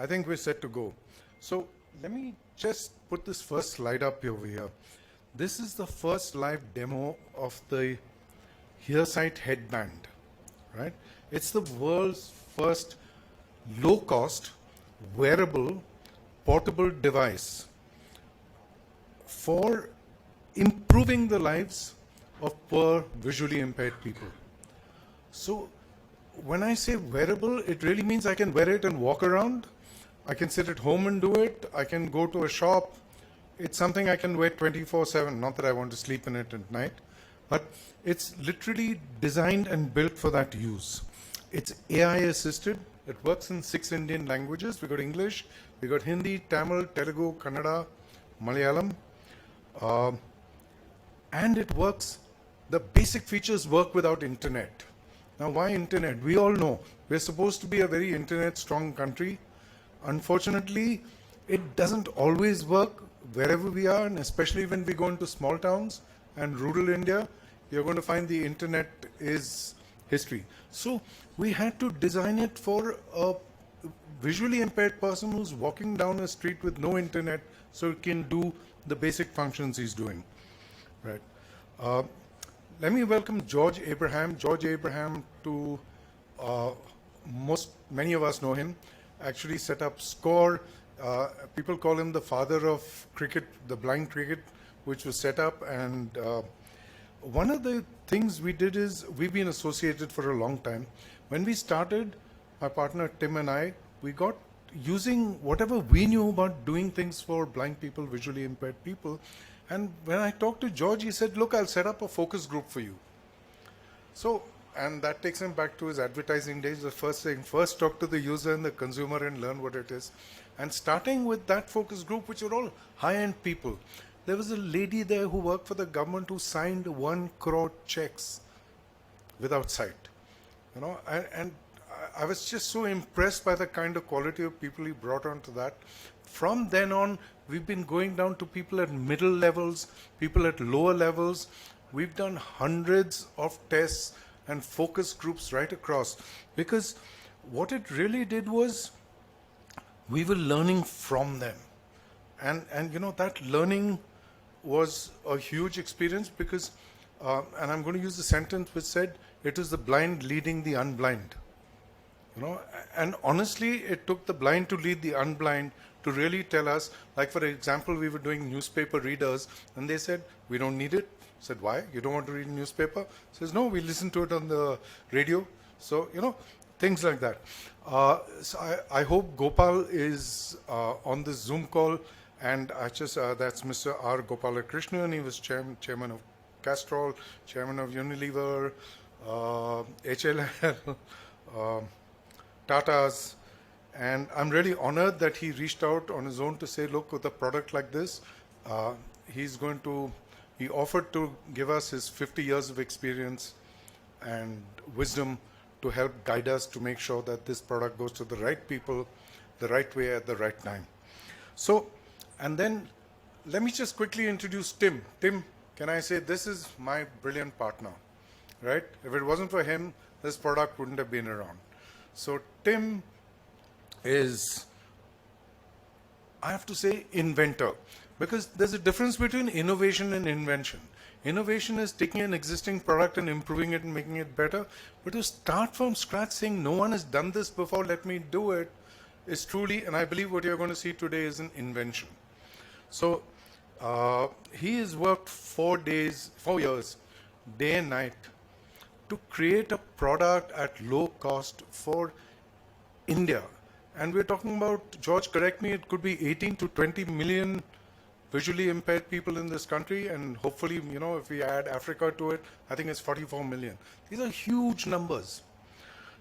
I think we're set to go. So let me just put this first slide up over here. This is the first live demo of the HearSight headband, right? It's the world's first low-cost, wearable, portable device for improving the lives of poor visually impaired people. So when I say wearable, it really means I can wear it and walk around. I can sit at home and do it. I can go to a shop. It's something I can wear 24/7. Not that I want to sleep in it at night, but it's literally designed and built for that use. It's AI assisted. It works in 6 Indian languages. We got English, we got Hindi, Tamil, Telugu, Kannada, Malayalam, and it works. The basic features work without internet. Now, why internet? We all know we're supposed to be a very internet strong country. Unfortunately, it doesn't always work wherever we are, and especially when we go into small towns and rural India, you're going to find the internet is history. So we had to design it for a visually impaired person who's walking down a street with no internet, so it can do the basic functions he's doing. Right. Let me welcome George Abraham. George Abraham, to many of us know him, actually set up SCORE. People call him the father of cricket, the blind cricket, which was set up. And one of the things we did is, we've been associated for a long time. When we started, my partner Tim and I, we got using whatever we knew about doing things for blind people, visually impaired people. And when I talked to George, he said, look, I'll set up a focus group for you. So, and that takes him back to his advertising days. The first thing, first talk to the user and the consumer and learn what it is. And starting with that focus group, which are all high-end people. There was a lady there who worked for the government who signed 1 crore checks without sight. You know, and I was just so impressed by the kind of quality of people he brought onto that. From then on, we've been going down to people at middle levels, people at lower levels. We've done hundreds of tests and focus groups right across, because what it really did was we were learning from them. And you know, that learning was a huge experience, because, and I'm going to use the sentence which said, it is the blind leading the unblind. You know, and honestly, it took the blind to lead the unblind to really tell us, like for example, we were doing newspaper readers, and they said, we don't need it. I said, why? You don't want to read a newspaper? Says, no, we listen to it on the radio. So, you know, things like that. So I hope Gopal is on this Zoom call, and I just, that's Mr. R. Gopalakrishnan. He was chairman of Castrol, chairman of Unilever, HLL, Tata's. And I'm really honored that he reached out on his own to say, look, with a product like this, he offered to give us his 50 years of experience and wisdom to help guide us to make sure that this product goes to the right people, the right way at the right time. So, and then let me just quickly introduce Tim. Tim, can I say, this is my brilliant partner, right? If it wasn't for him, this product wouldn't have been around. So Tim is, I have to say, inventor, because there's a difference between innovation and invention. Innovation is taking an existing product and improving it and making it better, but to start from scratch saying no one has done this before, let me do it, is truly, and I believe what you're going to see today is an invention. So he has worked 4 years, day and night, to create a product at low cost for India. And we're talking about, George, correct me, it could be 18 to 20 million visually impaired people in this country, and hopefully, you know, if we add Africa to it, I think it's 44 million. These are huge numbers.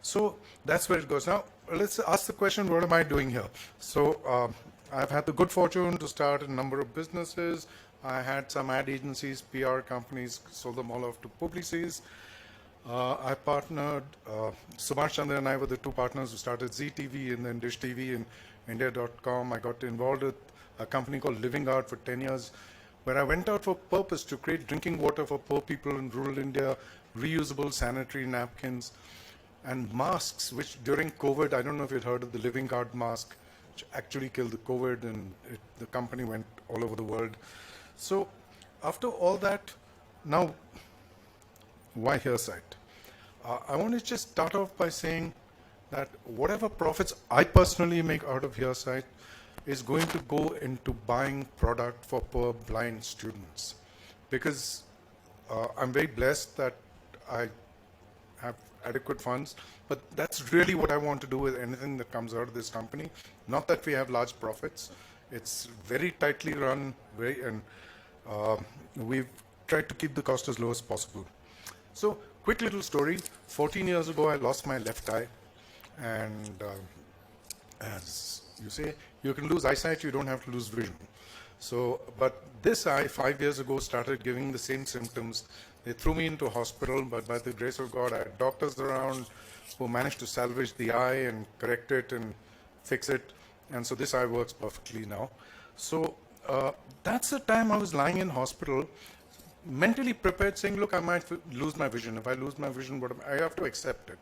So that's where it goes. Now, let's ask the question, what am I doing here? So I've had the good fortune to start a number of businesses. I had some ad agencies, PR companies, sold them all off to Publicis. I partnered, Subhash Chandra and I were the 2 partners who started ZTV and then Dish TV and India.com. I got involved with a company called Living Art for 10 years, where I went out for purpose to create drinking water for poor people in rural India, reusable sanitary napkins, and masks, which during COVID, I don't know if you'd heard of the Living Art mask, which actually killed the COVID, and the company went all over the world. So after all that, now why HearSight? I want to just start off by saying that whatever profits I personally make out of HearSight is going to go into buying product for poor blind students, because I'm very blessed that I have adequate funds, but that's really what I want to do with anything that comes out of this company. Not that we have large profits. It's very tightly run, and we've tried to keep the cost as low as possible. So, quick little story. 14 years ago, I lost my left eye, and as you say, you can lose eyesight, you don't have to lose vision. So, but this eye 5 years ago started giving the same symptoms. They threw me into hospital, but by the grace of God, I had doctors around who managed to salvage the eye and correct it and fix it. And so this eye works perfectly now. So that's the time I was lying in hospital, mentally prepared, saying, look, I might lose my vision. If I lose my vision, I have to accept it.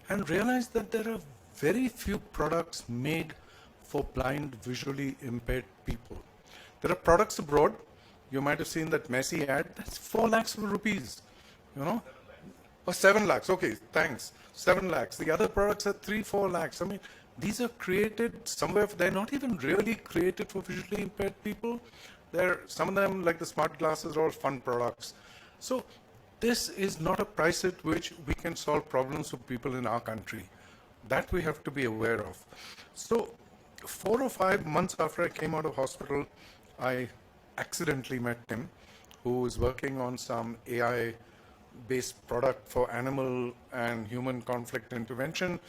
And realized that there are very few products made for blind, visually impaired people. There are products abroad. You might have seen that Messi ad. That's 4 lakhs rupees, you know, or 7 lakhs. Okay, thanks. 7 lakhs. The other products are 3-4 lakhs. I mean, these are created somewhere. They're not even really created for visually impaired people. Some of them, like the smart glasses, are all fun products. So this is not a price at which we can solve problems for people in our country. That we have to be aware of. So 4 or 5 months after I came out of hospital, I accidentally met Tim, who is working on some AI-based product for animal and human conflict intervention.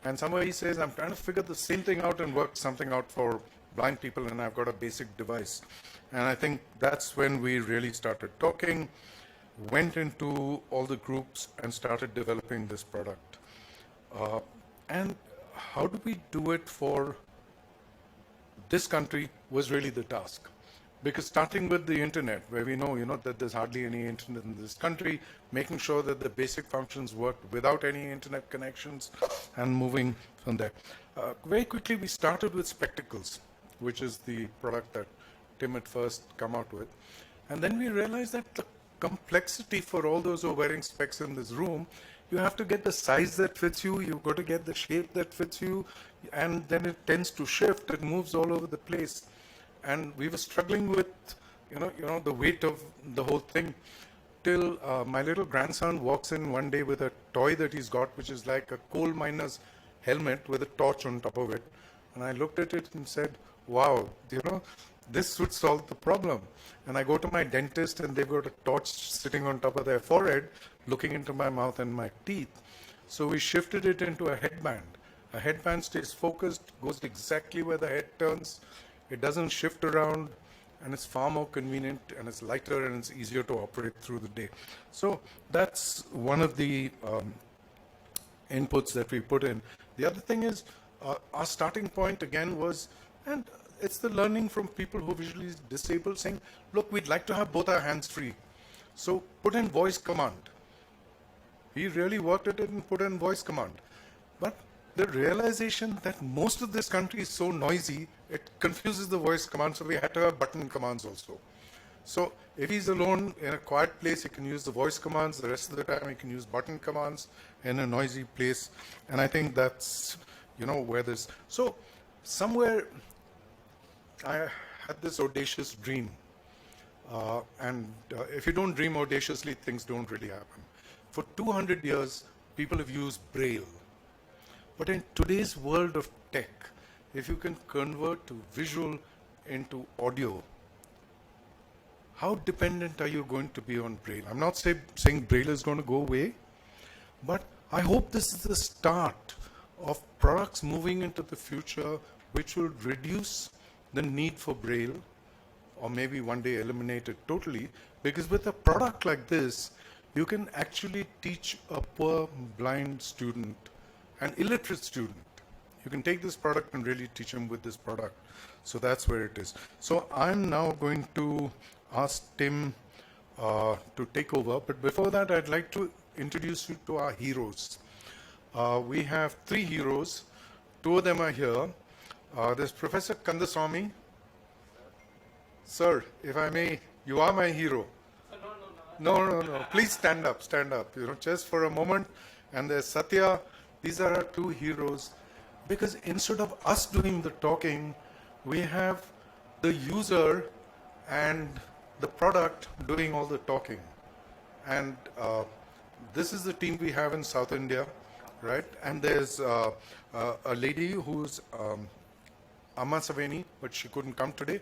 And somewhere he says, I'm trying to figure the same thing out and work something out for blind people, and I've got a basic device. And I think that's when we really started talking, went into all the groups and started developing this product. And how do we do it for this country was really the task. Because starting with the internet, where we know, that there's hardly any internet in this country, making sure that the basic functions work without any internet connections, and moving from there. Very quickly, we started with spectacles, which is the product that Tim had first come out with. And then we realized that the complexity for all those who are wearing specs in this room, you have to get the size that fits you, you've got to get the shape that fits you, and then it tends to shift, it moves all over the place. And we were struggling with, the weight of the whole thing, till my little grandson walks in one day with a toy that he's got, which is like a coal miner's helmet with a torch on top of it. And I looked at it and said, wow, this would solve the problem. And I go to my dentist and they've got a torch sitting on top of their forehead, looking into my mouth and my teeth. So we shifted it into a headband. A headband stays focused, goes exactly where the head turns. It doesn't shift around, and it's far more convenient, and it's lighter, and it's easier to operate through the day. So that's one of the inputs that we put in. The other thing is, our starting point again was, and it's the learning from people who are visually disabled, saying, look, we'd like to have both our hands free. So put in voice command. He really worked at it and put in voice command. But the realization that most of this country is so noisy, it confuses the voice command, so we had to have button commands also. So if he's alone in a quiet place, he can use the voice commands. The rest of the time, he can use button commands in a noisy place. And I think that's, where this... So somewhere, I had this audacious dream. And if you don't dream audaciously, things don't really happen. For 200 years, people have used Braille. But in today's world of tech, if you can convert visual into audio, how dependent are you going to be on Braille? I'm not saying Braille is going to go away, but I hope this is the start of products moving into the future which will reduce the need for Braille, or maybe one day eliminate it totally, because with a product like this, you can actually teach a poor blind student, an illiterate student. You can take this product and really teach them with this product. So that's where it is. So I'm now going to ask Tim to take over. But before that, I'd like to introduce you to our heroes. We have 3 heroes. 2 of them are here. There's Professor Kandaswamy. Sir, if I may, you are my hero. No. Please stand up, just for a moment. And there's Satya. These are our two heroes. Because instead of us doing the talking, we have the user and the product doing all the talking. And this is the team we have in South India, right? And there's a lady who's Amma Saveni, but she couldn't come today.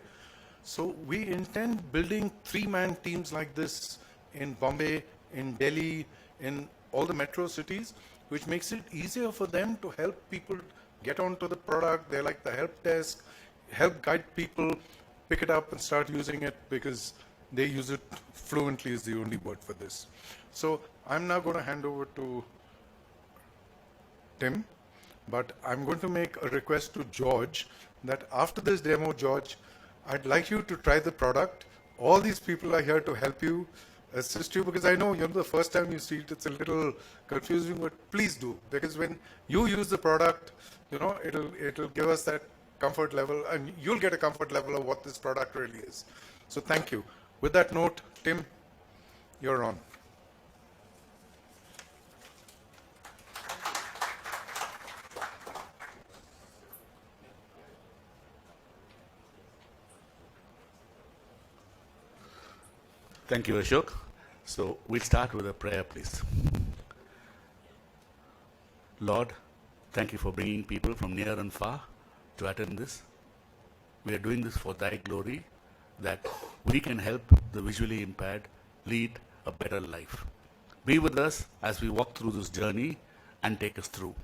So we intend building three-man teams like this in Bombay, in Delhi, in all the metro cities, which makes it easier for them to help people get onto the product. They're like the help desk, help guide people, pick it up and start using it, because they use it fluently is the only word for this. So I'm now going to hand over to Tim, but I'm going to make a request to George that after this demo, George, I'd like you to try the product. All these people are here to help you, assist you, because I know, the first time you see it, it's a little confusing, but please do, because when you use the product, it'll give us that comfort level, and you'll get a comfort level of what this product really is. So thank you. With that note, Tim, you're on. Thank you, Ashok. So we'll start with a prayer, please. Lord, thank you for bringing people from near and far to attend this. We are doing this for thy glory, that we can help the visually impaired lead a better life. Be with us as we walk through this journey and take us through.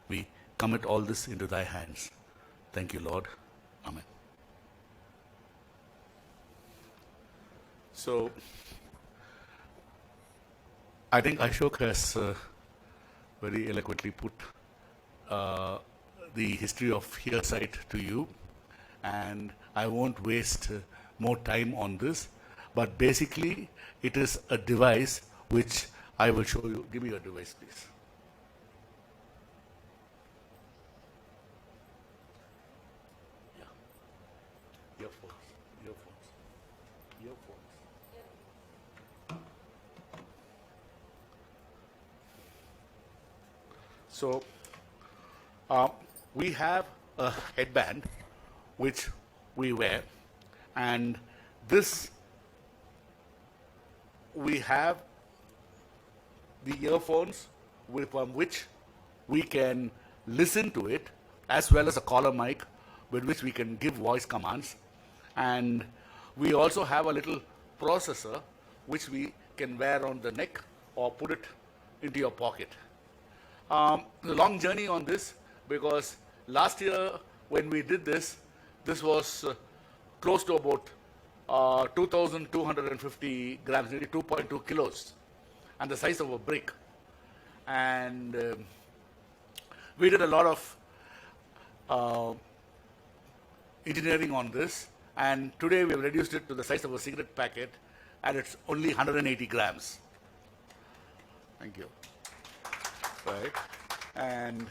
We commit all this into thy hands. Thank you, Lord. Amen. So, I think Ashok has very eloquently put the history of HearSight to you, and I won't waste more time on this, but basically it is a device which I will show you. Give me your device, please. Yeah. Earphones. So, we have a headband which we wear, and this we have the earphones from which we can listen to it, as well as a collar mic with which we can give voice commands. And we also have a little processor which we can wear on the neck or put it into your pocket. The long journey on this, because last year when we did this, this was close to about 2,250 grams, nearly 2.2 kilos, and the size of a brick. And we did a lot of engineering on this, and today we have reduced it to the size of a cigarette packet, and it's only 180 grams. Thank you. Right. And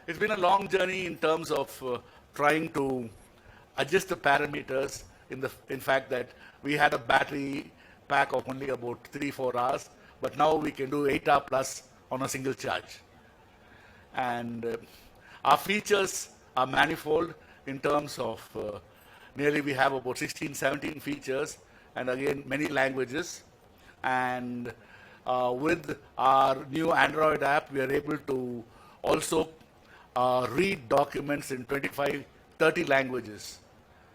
it's been a long journey in terms of trying to adjust the parameters in fact that we had a battery pack of only about 3-4 hours, but now we can do 8 hour plus on a single charge. And our features are manifold in terms of nearly we have about 16-17 features, and again many languages. And with our new Android app, we are able to also read documents in 25-30 languages.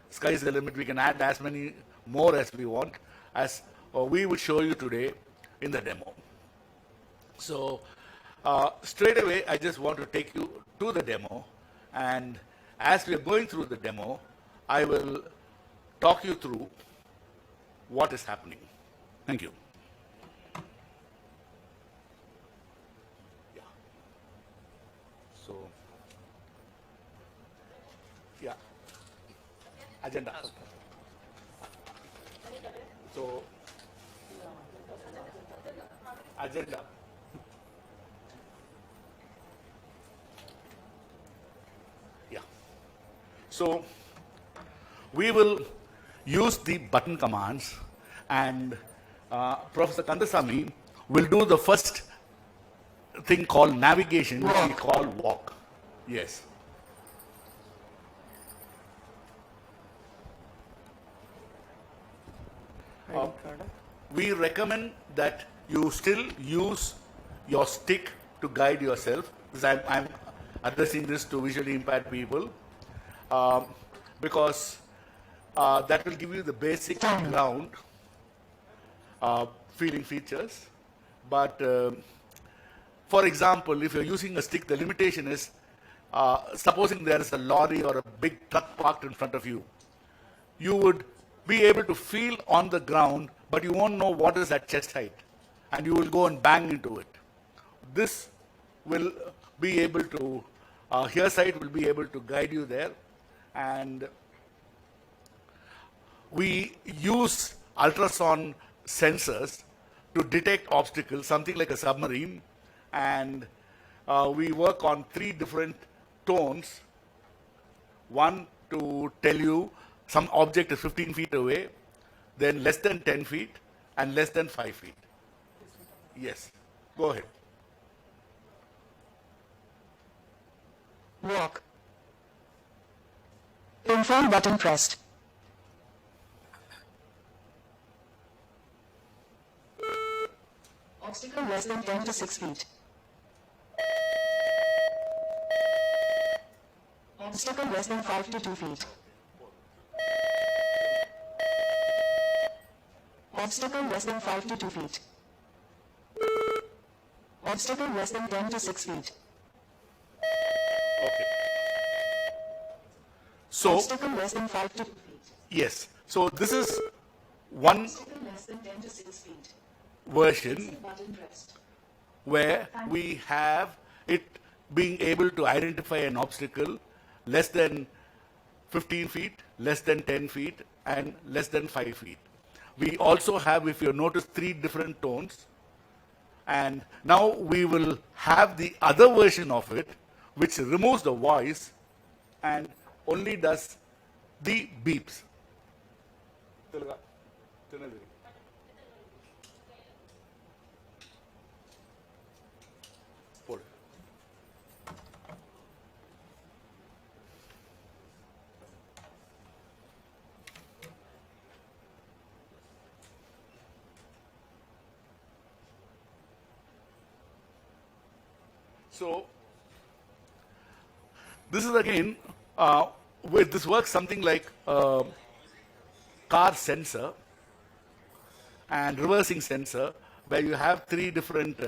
Sky's the limit. We can add as many more as we want, as we will show you today in the demo. So straight away, I just want to take you to the demo, and as we are going through the demo, I will talk you through what is happening. Thank you. So, yeah, agenda. So, agenda. Yeah. So we will use the button commands, and Professor Kandasamy will do the first thing called navigation, which we call walk. Yes. We recommend that you still use your stick to guide yourself, because I'm addressing this to visually impaired people, because that will give you the basic ground feeling features. But for example, if you're using a stick, the limitation is, supposing there is a lorry or a big truck parked in front of you, you would be able to feel on the ground, but you won't know what is at chest height, and you will go and bang into it. This will be able to, HearSight will be able to guide you there, and we use ultrasound sensors to detect obstacles, something like a submarine, and we work on 3 different tones. One to tell you some object is 15 feet away, then less than 10 feet, and less than 5 feet. Yes, go ahead. Walk. Inform button pressed. Obstacle less than 10 to 6 feet. Obstacle less than 5 to 2 feet. Obstacle less than 5 to 2 feet. Obstacle less than 10 to 6 feet. Okay. So, Obstacle less than 5 to 2 feet. yes. So this is one Obstacle less than 10 to 6 feet. version Button pressed. where we have it being able to identify an obstacle less than 15 feet, less than 10 feet, and less than 5 feet. We also have, if you notice, 3 different tones. And now we will have the other version of it, which removes the voice and only does the beeps. So this is again, where this works something like a car sensor and reversing sensor, where you have 3 different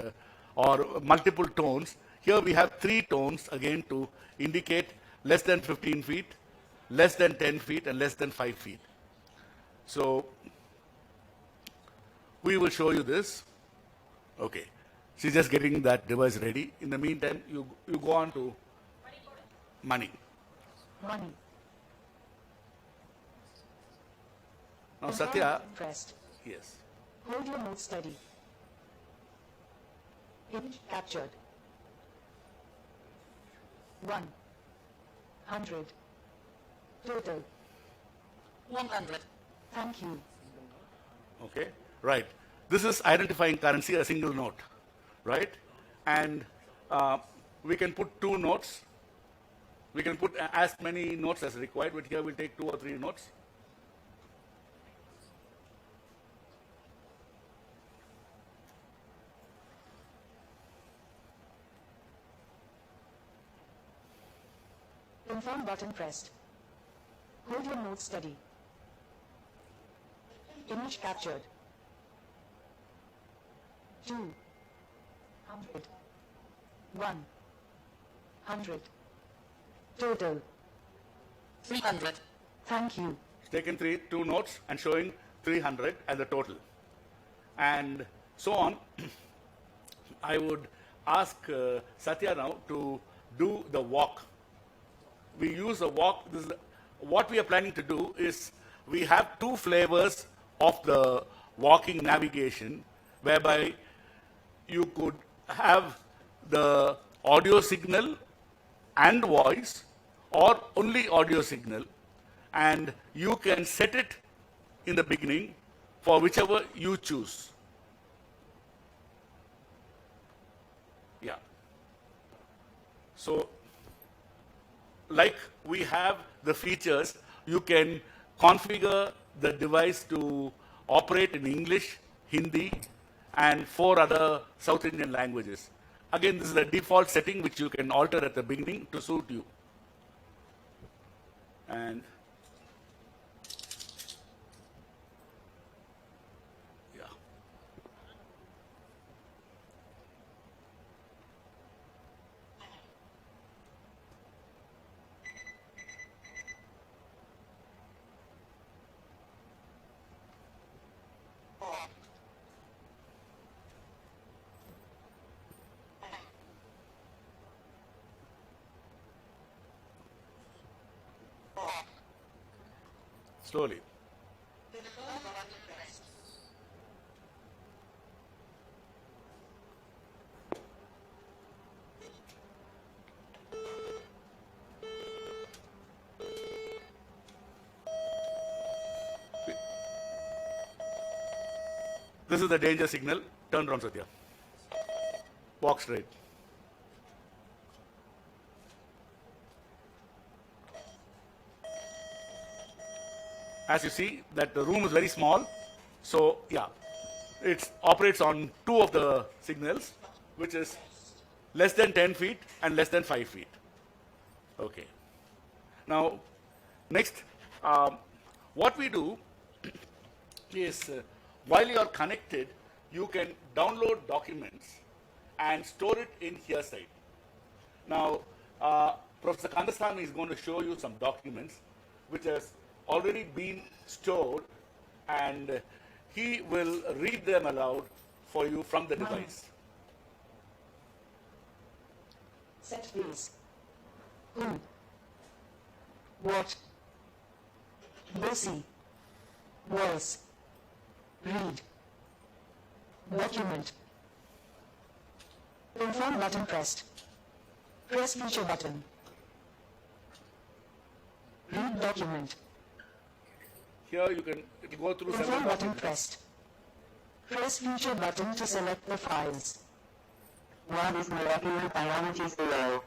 or multiple tones. Here we have 3 tones again to indicate less than 15 feet, less than 10 feet, and less than 5 feet. So we will show you this. Okay. She's just getting that device ready. In the meantime, you go on to money. Money. Now, Satya, Pressed. yes. Hold your move steady. Image captured. 100. Total. 100. Thank you. Okay, right. This is identifying currency, a single note, right? And we can put 2 notes. We can put as many notes as required, but here we'll take 2 or 3 notes. Confirm button pressed. Hold your move steady. Image captured. 200. 100. Total. 300. Thank you. It's taken 2 notes and showing 300 as the total. And so on. I would ask Satya now to do the walk. We use a walk. What we are planning to do is we have 2 flavors of the walking navigation, whereby you could have the audio signal and voice, or only audio signal, and you can set it in the beginning for whichever you choose. Yeah. So, like we have the features, you can configure the device to operate in English, Hindi, and 4 other South Indian languages. Again, this is the default setting which you can alter at the beginning to suit you. And yeah. Slowly. This is the danger signal. Turn around, Satya. Walk straight. As you see, that the room is very small. So, yeah, it operates on 2 of the signals, which is less than 10 feet and less than 5 feet. Okay. Now, next, what we do is while you are connected, you can download documents and store it in HearSight. Now, Professor Kandasamy is going to show you some documents which has already been stored, and he will read them aloud for you from the device. Set please. Who? What? Lucy. Voice. Read. Document. Confirm button pressed. Press feature button. Read document. Here you can, it will go through several Confirm button documents. pressed. Press feature button to select the files. What is molecular biology below?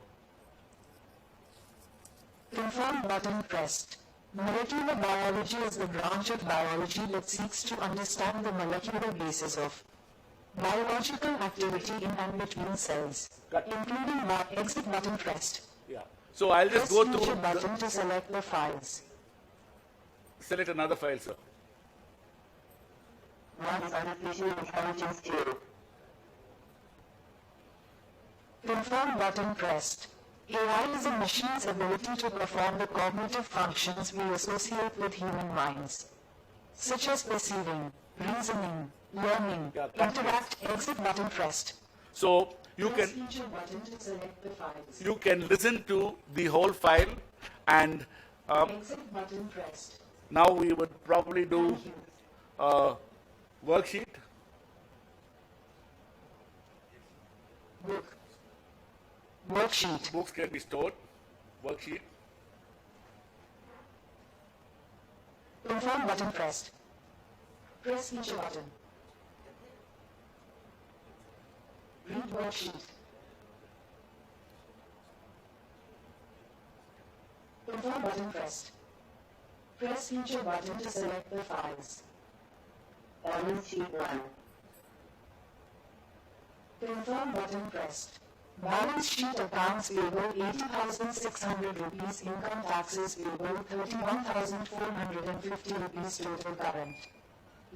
Confirm button pressed. Molecular biology is the branch of biology that seeks to understand the molecular basis of biological activity in and between cells, including exit button pressed. Yeah. So I'll just Press go feature through, button to select the files. select another file, sir. What is artificial intelligence do? Confirm button pressed. AI is a machine's ability to perform the cognitive functions we associate with human minds, such as perceiving, reasoning, learning, interact. Exit button pressed. So you Press can, feature button to select the files. you can listen to the whole file, and Exit button pressed. now we would probably do Thank you. a worksheet. Book. Worksheet. Books can be stored. Worksheet. Confirm button pressed. Press feature button. Read worksheet. Confirm button pressed. Press feature button to select the files. Balance sheet 1. Confirm button pressed. Balance sheet accounts payable 80,600 rupees, income taxes payable 31,450 rupees, total current.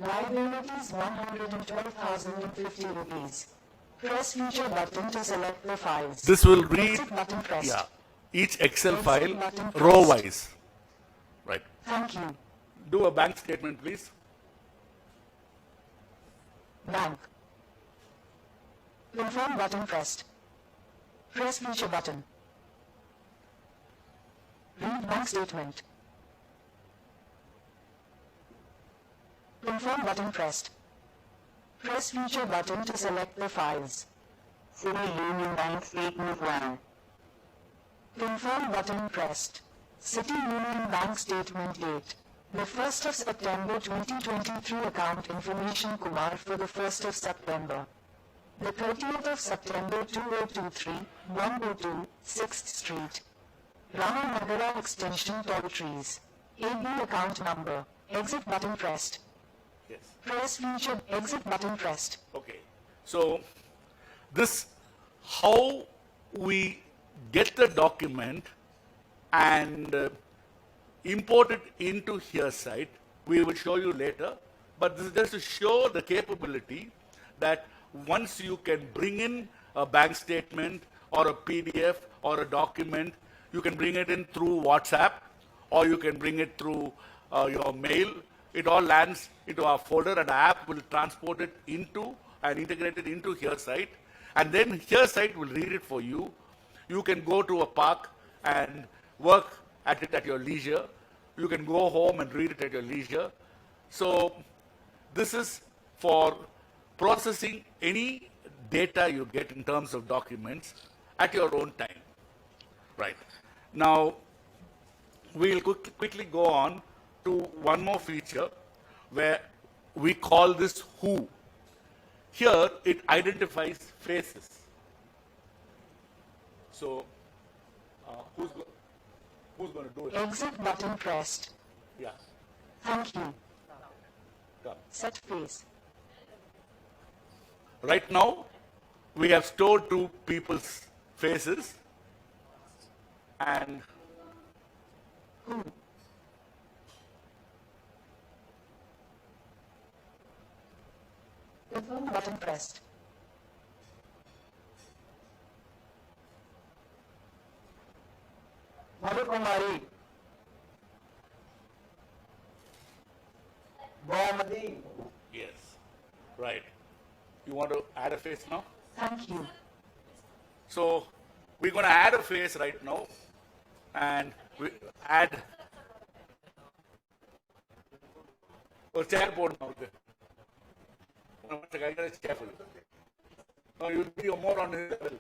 Liabilities 112,050 rupees. Press feature button to select the files. This will read, Exit button pressed. yeah, each Excel Exit file button pressed. row-wise. Right. Thank you. Do a bank statement, please. Bank. Confirm button pressed. Press feature button. Read bank statement. Confirm button pressed. Press feature button to select the files. City Union Bank Statement 1. Confirm button pressed. City Union Bank statement date. The 1st of September 2023 account information Kumar for the 1st of September. The 30th of September 2023, 102, 6th Street. Ramanagara Extension Toll Trees. AB account number. Exit button pressed. Yes. Press feature. Exit button pressed. Okay. So this, how we get the document and import it into HearSight, we will show you later. But this is just to show the capability that once you can bring in a bank statement or a PDF or a document, you can bring it in through WhatsApp or you can bring it through your mail. It all lands into our folder and the app will transport it into and integrate it into HearSight. And then HearSight will read it for you. You can go to a park and work at it at your leisure. You can go home and read it at your leisure. So this is for processing any data you get in terms of documents at your own time. Right. Now, we'll quickly go on to one more feature where we call this Who. Here, it identifies faces. So, who's going to do it? Exit button pressed. Yeah. Thank you. Done. Set face. Right now, we have stored two people's faces and Who? Confirm button pressed. Mother Kumari. Bomadi. yes, right. You want to add a face now? Thank you. So we're going to add a face right now and we add a chair board now. I got a chair for you. No, you'll be more on his level.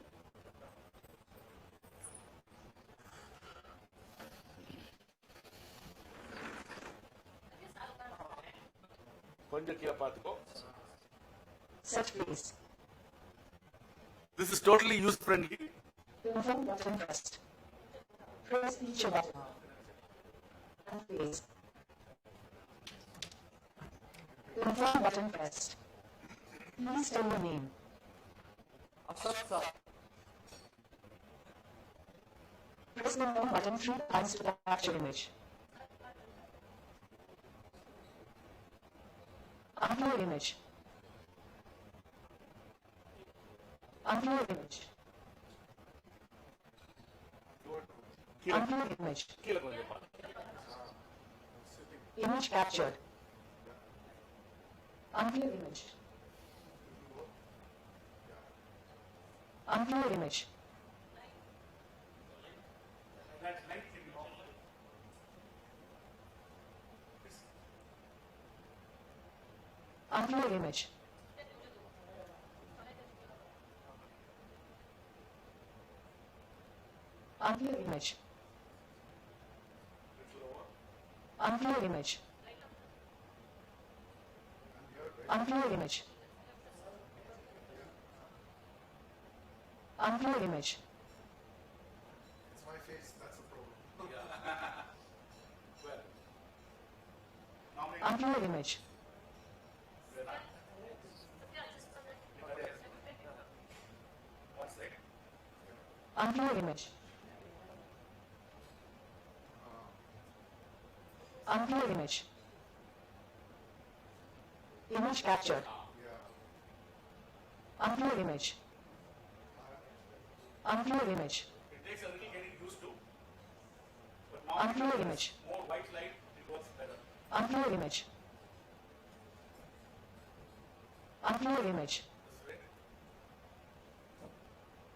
கொஞ்சம் கீழே பார்த்துக்கோ. Set face. This is totally user friendly. Confirm button pressed. Press feature button. And face. Confirm button pressed. Please tell your name. Press the home button 3 times to capture image. Unclear image. Unclear image. Unclear image. கீழே கொஞ்சம் பாரு. Image captured. Unclear image. Unclear image. Unclear image. Unclear image. Unclear image. Unclear image. Unclear image. It's my face, that's the problem. Unclear image. Unclear image. Unclear image. Image captured. Unclear image. Unclear image. It takes a little getting used to. But now Unclear image. more white light, it works better. Unclear image. Unclear image.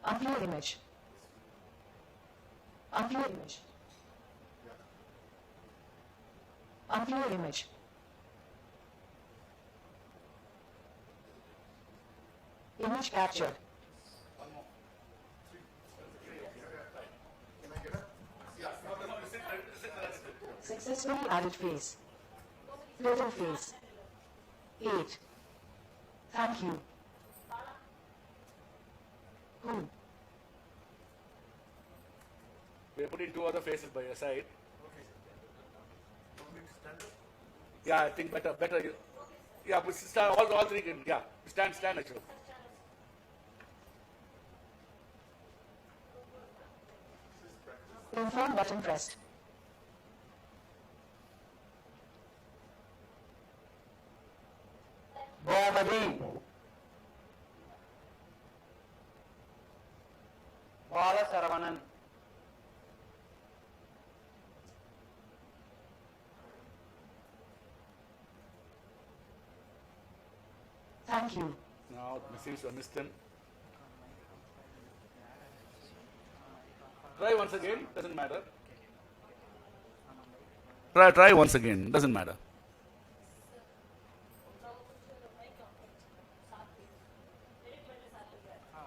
Unclear image. Unclear image. Unclear image. Image captured. Successfully added face. Total face. 8. Thank you. Who? We are putting two other faces by your side. Yeah, I think better. Yeah, but stand, all three can, yeah. Stand, actually. Confirm button pressed. Bhavadi. Bala Saravanan. Thank you. Now, it seems to have missed him. Try once again, doesn't matter. Try once again, doesn't matter.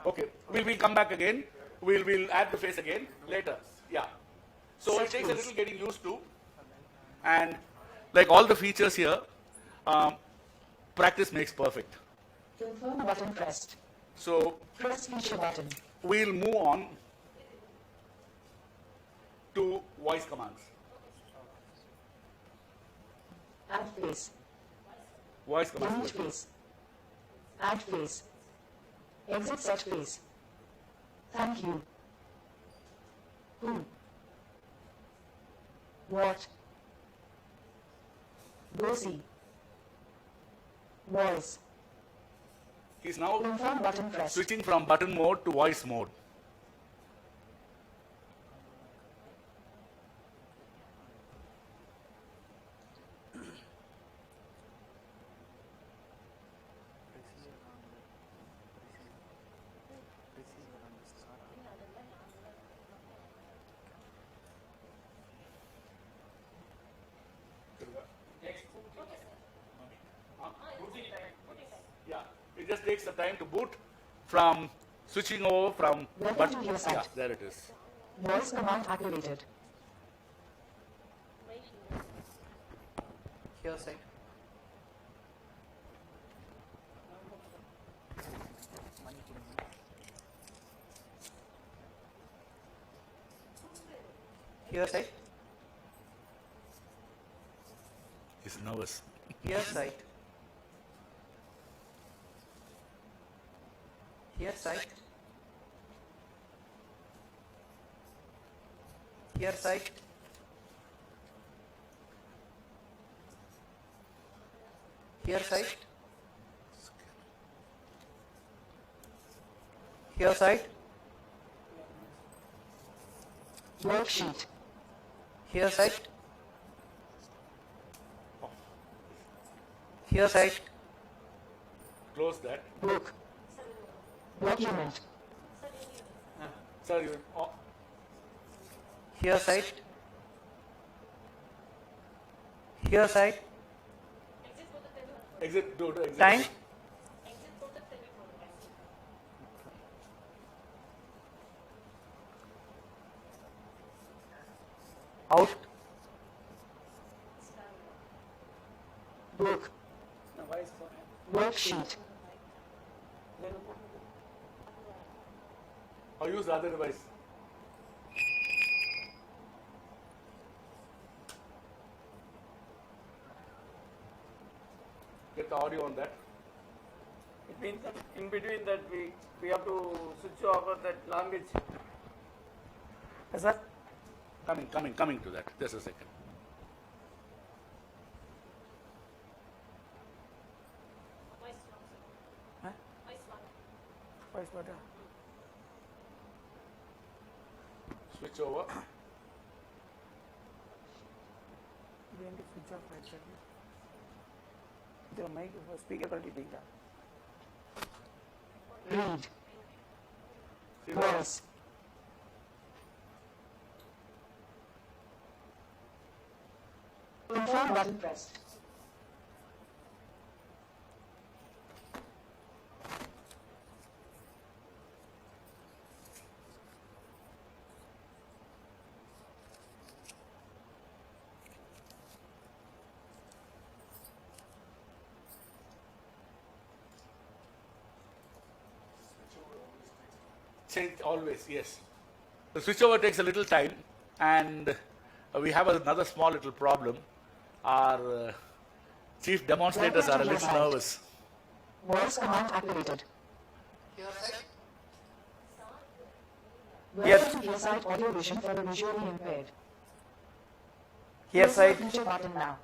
Okay, we'll come back again. We'll add the face again later. Yeah. So it takes a little getting used to. And like all the features here, practice makes perfect. Confirm button pressed. So Press feature button. we'll move on to voice commands. Add face. Voice Delete commands. face. Add face. Exit set face. Thank you. Who? What? Go see. Voice. He's now Confirm button pressed. switching from button mode to voice mode. Yeah, it just takes some time to boot from switching over from Welcome to HearSight. yeah, there it is. Voice command activated. HearSight. HearSight. He's nervous. HearSight. HearSight. HearSight. HearSight. HearSight. Worksheet. HearSight. HearSight. Close that. Book. Document. Sir, you, oh, HearSight. HearSight. exit, do exit. Time. Out. Book. Worksheet. Or use the other device. Get the audio on that. It means that in between that we have to switch over that language. Yes, sir. Coming to that. Just a second. Voice button. Switch over. Going to switch off right side. The mic speaker quality big. Read. See now? Voice. Confirm button pressed. Change always, yes. The switchover takes a little time, and we have another small little problem. Our chief demonstrators are a little nervous. Voice command activated. Yes. Welcome to HearSight Audio Vision for the visually impaired. HearSight, Feature button now.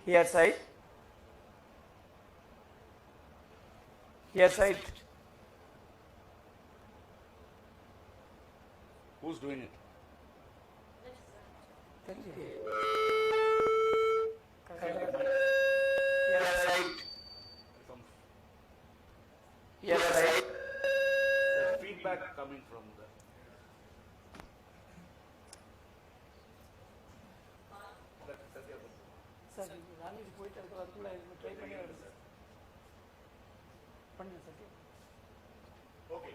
HearSight, HearSight, Who's doing it? HearSight, HearSight, There's feedback coming from the. Sir language போயிட்டு அதுக்குள்ள try பண்ணி வருது sir பண்ணுங்க sir Okay.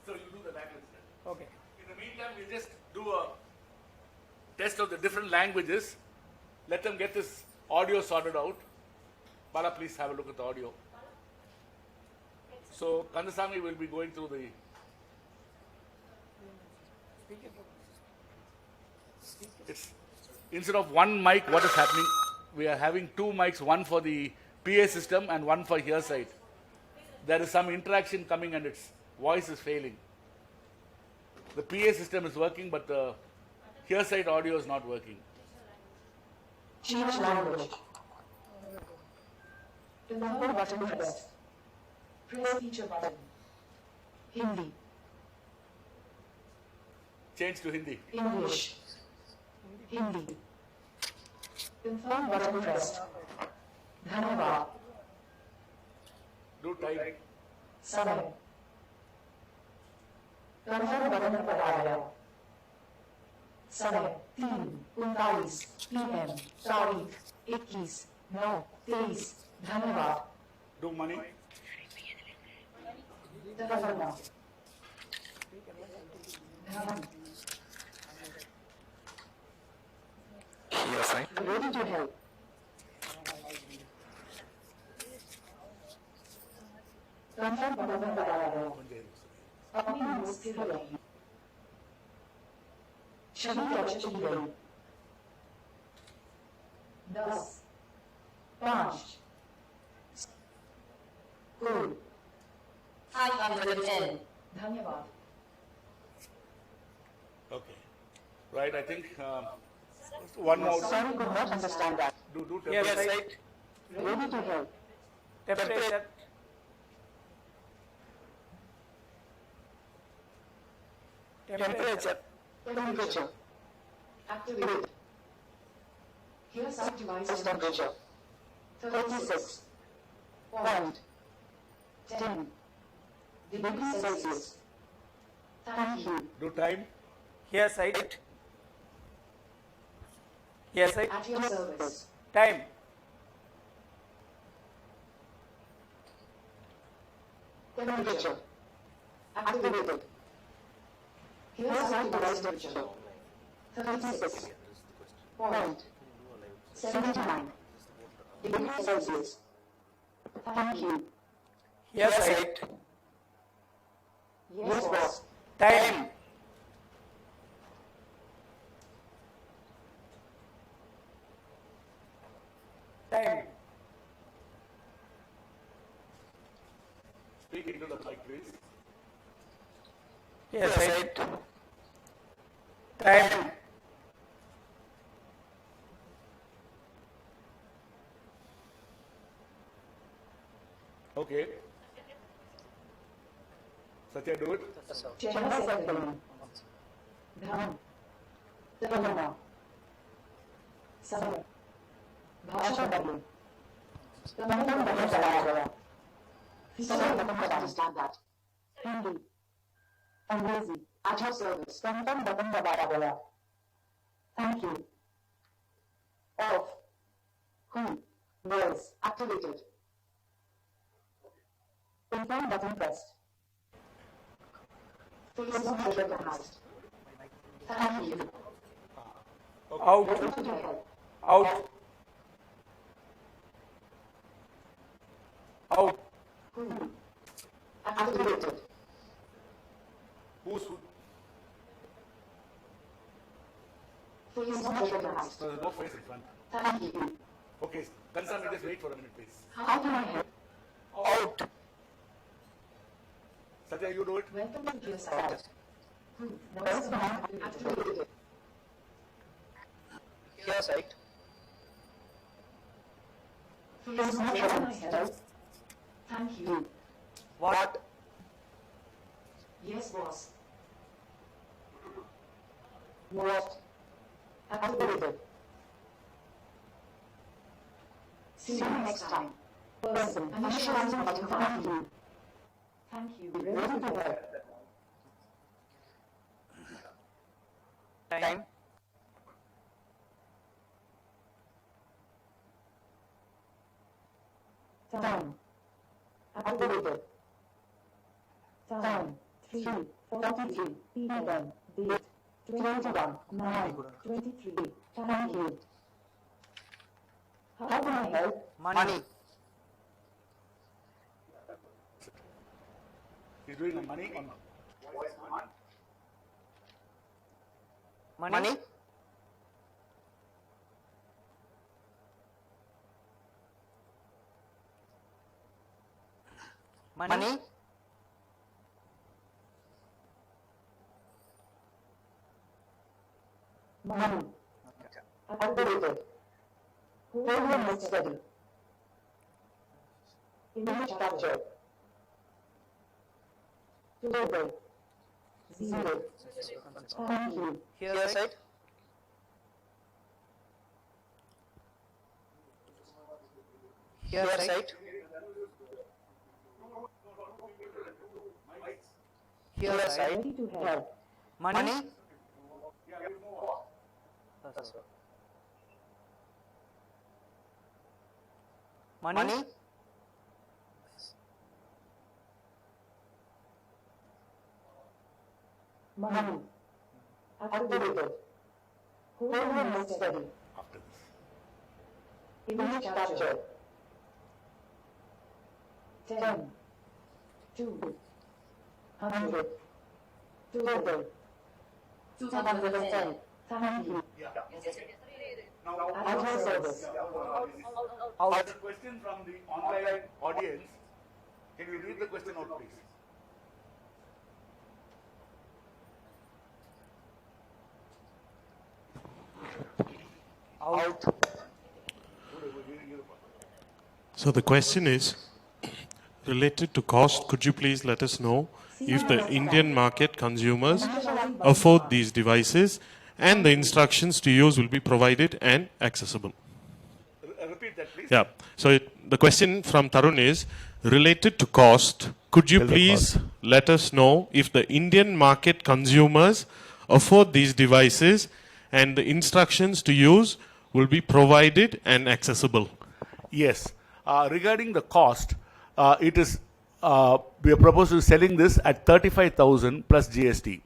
So you do the language then. Okay In the meantime, we'll just do a test of the different languages. Let them get this audio sorted out. Bala, please have a look at the audio. So Kandasamy will be going through the. It's instead of one mic, what is happening? We are having two mics, one for the PA system and one for HearSight. There is some interaction coming and its voice is failing. The PA system is working, but the HearSight audio is not working. Change language. Number button pressed. Press feature button. Hindi. Change to Hindi. English. Hindi. Confirm button pressed. Dhanyavad. Do type. समय. Confirm button दबाया गया. समय 3:39 PM. तारीख 21/9/23. धन्यवाद. Do money. धन्यवाद. Ready to help. Confirm button दबाया गया. अपनी नोट स्थिर रखें. छवि कैप्चर की गई. 10 5 कोड 510. धन्यवाद. Okay. Right, I think one more. Sorry, could not understand that. Do HearSight, Ready to help. temperature, temperature, Temperature. Activate. HearSight device temperature. 36.10 degrees Celsius. Thank you. Do time. HearSight, HearSight, At your service. time, Temperature. Activated. HearSight device temperature. 36.79 degrees Celsius. Thank you. HearSight, Yes, boss. time, time, Speak into the mic, please. HearSight, time, Okay. Satya, do it. चेहरा set करें. ध्यान. चलना. समय. भाषा बदलें. कंपन button दबाया गया. समय बटन understand that. Hindi. अंग्रेजी. At your service. कंपन बटन दबाया गया. Thank you. Off. Who. Voice activated. Confirm button pressed. Face not recognized. Thank you. out, Ready to help. out, out, Who. Activated. Who's Face not recognized. so there's no face in front. Thank you. Okay, concern me, just wait for a minute, please. How can I help? Out. Satya, you do it. Welcome to HearSight. Voice command activated. HearSight. Face not recognized. Thank you. What? Yes, boss. What? Activated. See you next time. Person, initializing button for you. Thank you. Ready to help. Time. Time. Activated. Time. 3:43 p.m. Date 21/9/23. Thank you. How can I help? Money. He's doing the money on Money. Money. Money. Activated. Hold your head steady. Image captured. Table. 0. Thank you. HearSight. HearSight. HearSight. Ready to help. Money. Money. Money. Activated. Hold your head steady. after this. Image captured. 10. 2. 100. Total. 210. Thank you. At your service. Out. There's a question from the online audience. Can you read the question out, please? Out. So the question is related to cost. Could you please let us know if the Indian market consumers afford these devices and the instructions to use will be provided and accessible? Repeat that, please. Yeah. So the question from Tarun is related to cost. Could you please let us know if the Indian market consumers afford these devices and the instructions to use will be provided and accessible? Yes. Regarding the cost, it is we are proposing selling this at 35,000 plus GST.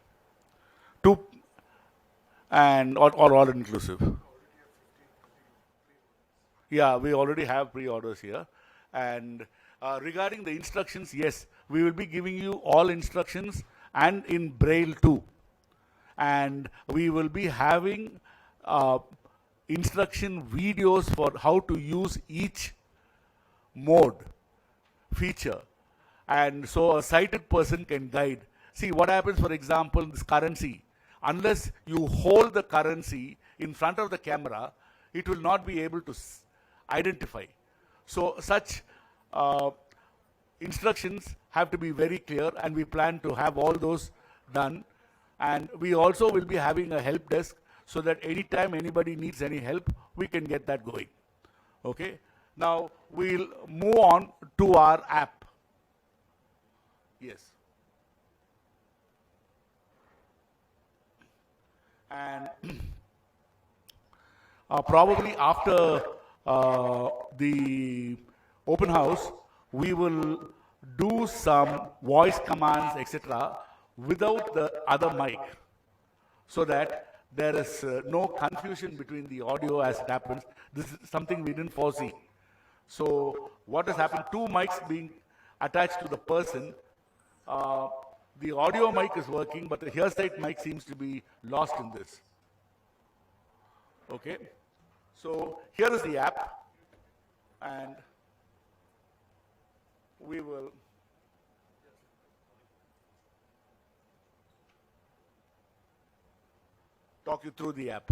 And all inclusive. Yeah, we already have pre-orders here. And regarding the instructions, yes, we will be giving you all instructions and in Braille too. And we will be having instruction videos for how to use each mode feature, and so a sighted person can guide. See what happens, for example, this currency, unless you hold the currency in front of the camera, it will not be able to identify. So such instructions have to be very clear, and we plan to have all those done. And we also will be having a help desk so that anytime anybody needs any help, we can get that going. Okay? Now, we'll move on to our app. Yes. And probably after the open house, we will do some voice commands, etc., without the other mic, so that there is no confusion between the audio as it happens. This is something we didn't foresee. So what has happened, two mics being attached to the person, the audio mic is working, but the HearSight mic seems to be lost in this. Okay, so here is the app, and we will talk you through the app.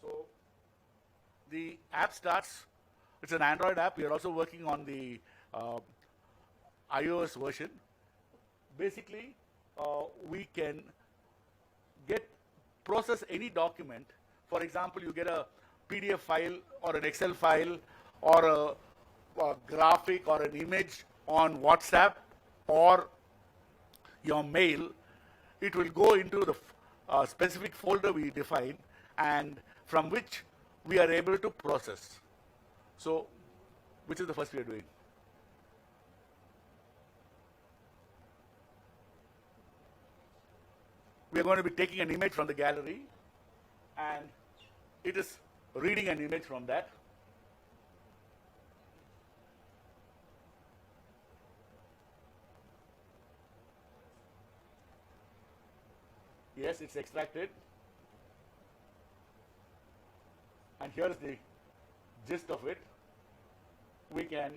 So the app starts, it's an Android app. We are also working on the iOS version. Basically, we can process any document. For example, you get a PDF file or an Excel file or a graphic or an image on WhatsApp or your mail. It will go into the specific folder we define, and from which we are able to process. So, which is the first we are doing? We are going to be taking an image from the gallery, and it is reading an image from that. Yes, it's extracted. And here is the gist of it. We can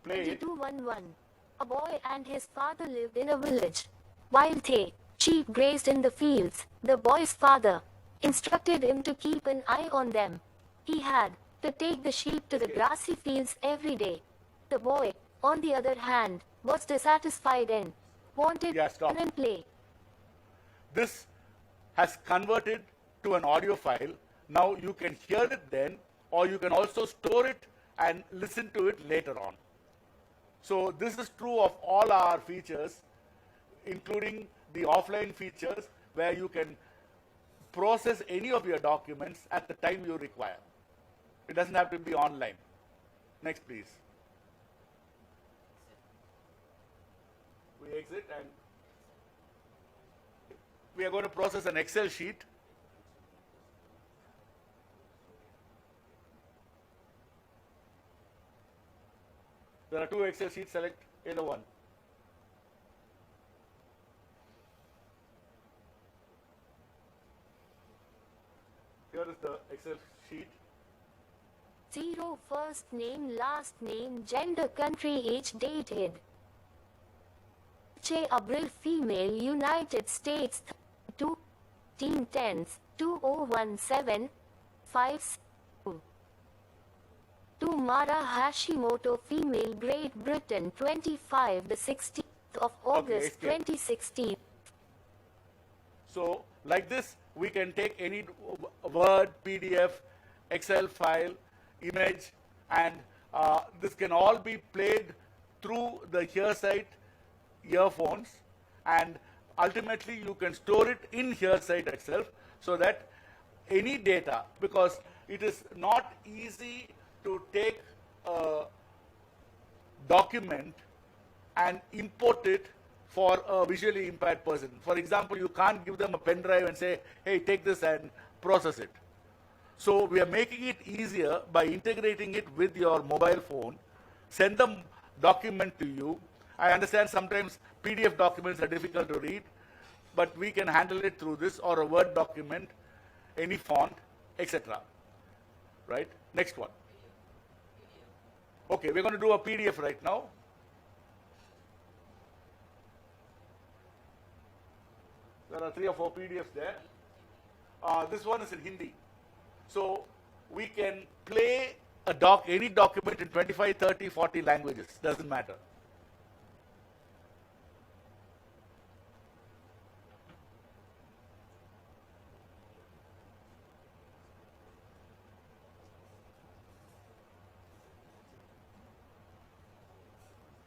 play it. 2211. A boy and his father lived in a village. While sheep grazed in the fields, the boy's father instructed him to keep an eye on them. He had to take the sheep to the grassy fields every day. The boy, on the other hand, was dissatisfied and wanted to run and play. This has converted to an audio file. Now you can hear it then, or you can also store it and listen to it later on. So this is true of all our features, including the offline features where you can process any of your documents at the time you require. It doesn't have to be online. Next, please. We exit, and we are going to process an Excel sheet. There are two Excel sheets, select either one. Here is the Excel sheet. 0 first name, last name, gender, country, age, dated. April, female, United States, 2, 10th, 2017, 5, 2 Mara Hashimoto, female, Great Britain, 25, the 16th of August, 2016. So, like this, we can take any Word, PDF, Excel file, image, and this can all be played through the HearSight earphones, and ultimately you can store it in HearSight itself, so that any data, because it is not easy to take a document and import it for a visually impaired person. For example, you can't give them a pen drive and say, hey, take this and process it. So we are making it easier by integrating it with your mobile phone, send them document to you. I understand sometimes PDF documents are difficult to read, but we can handle it through this, or a Word document, any font, etc. Right? Next one. Okay, we're going to do a PDF right now. There are 3 or 4 PDFs there. This one is in Hindi. So we can play any document in 25, 30, 40 languages. Doesn't matter.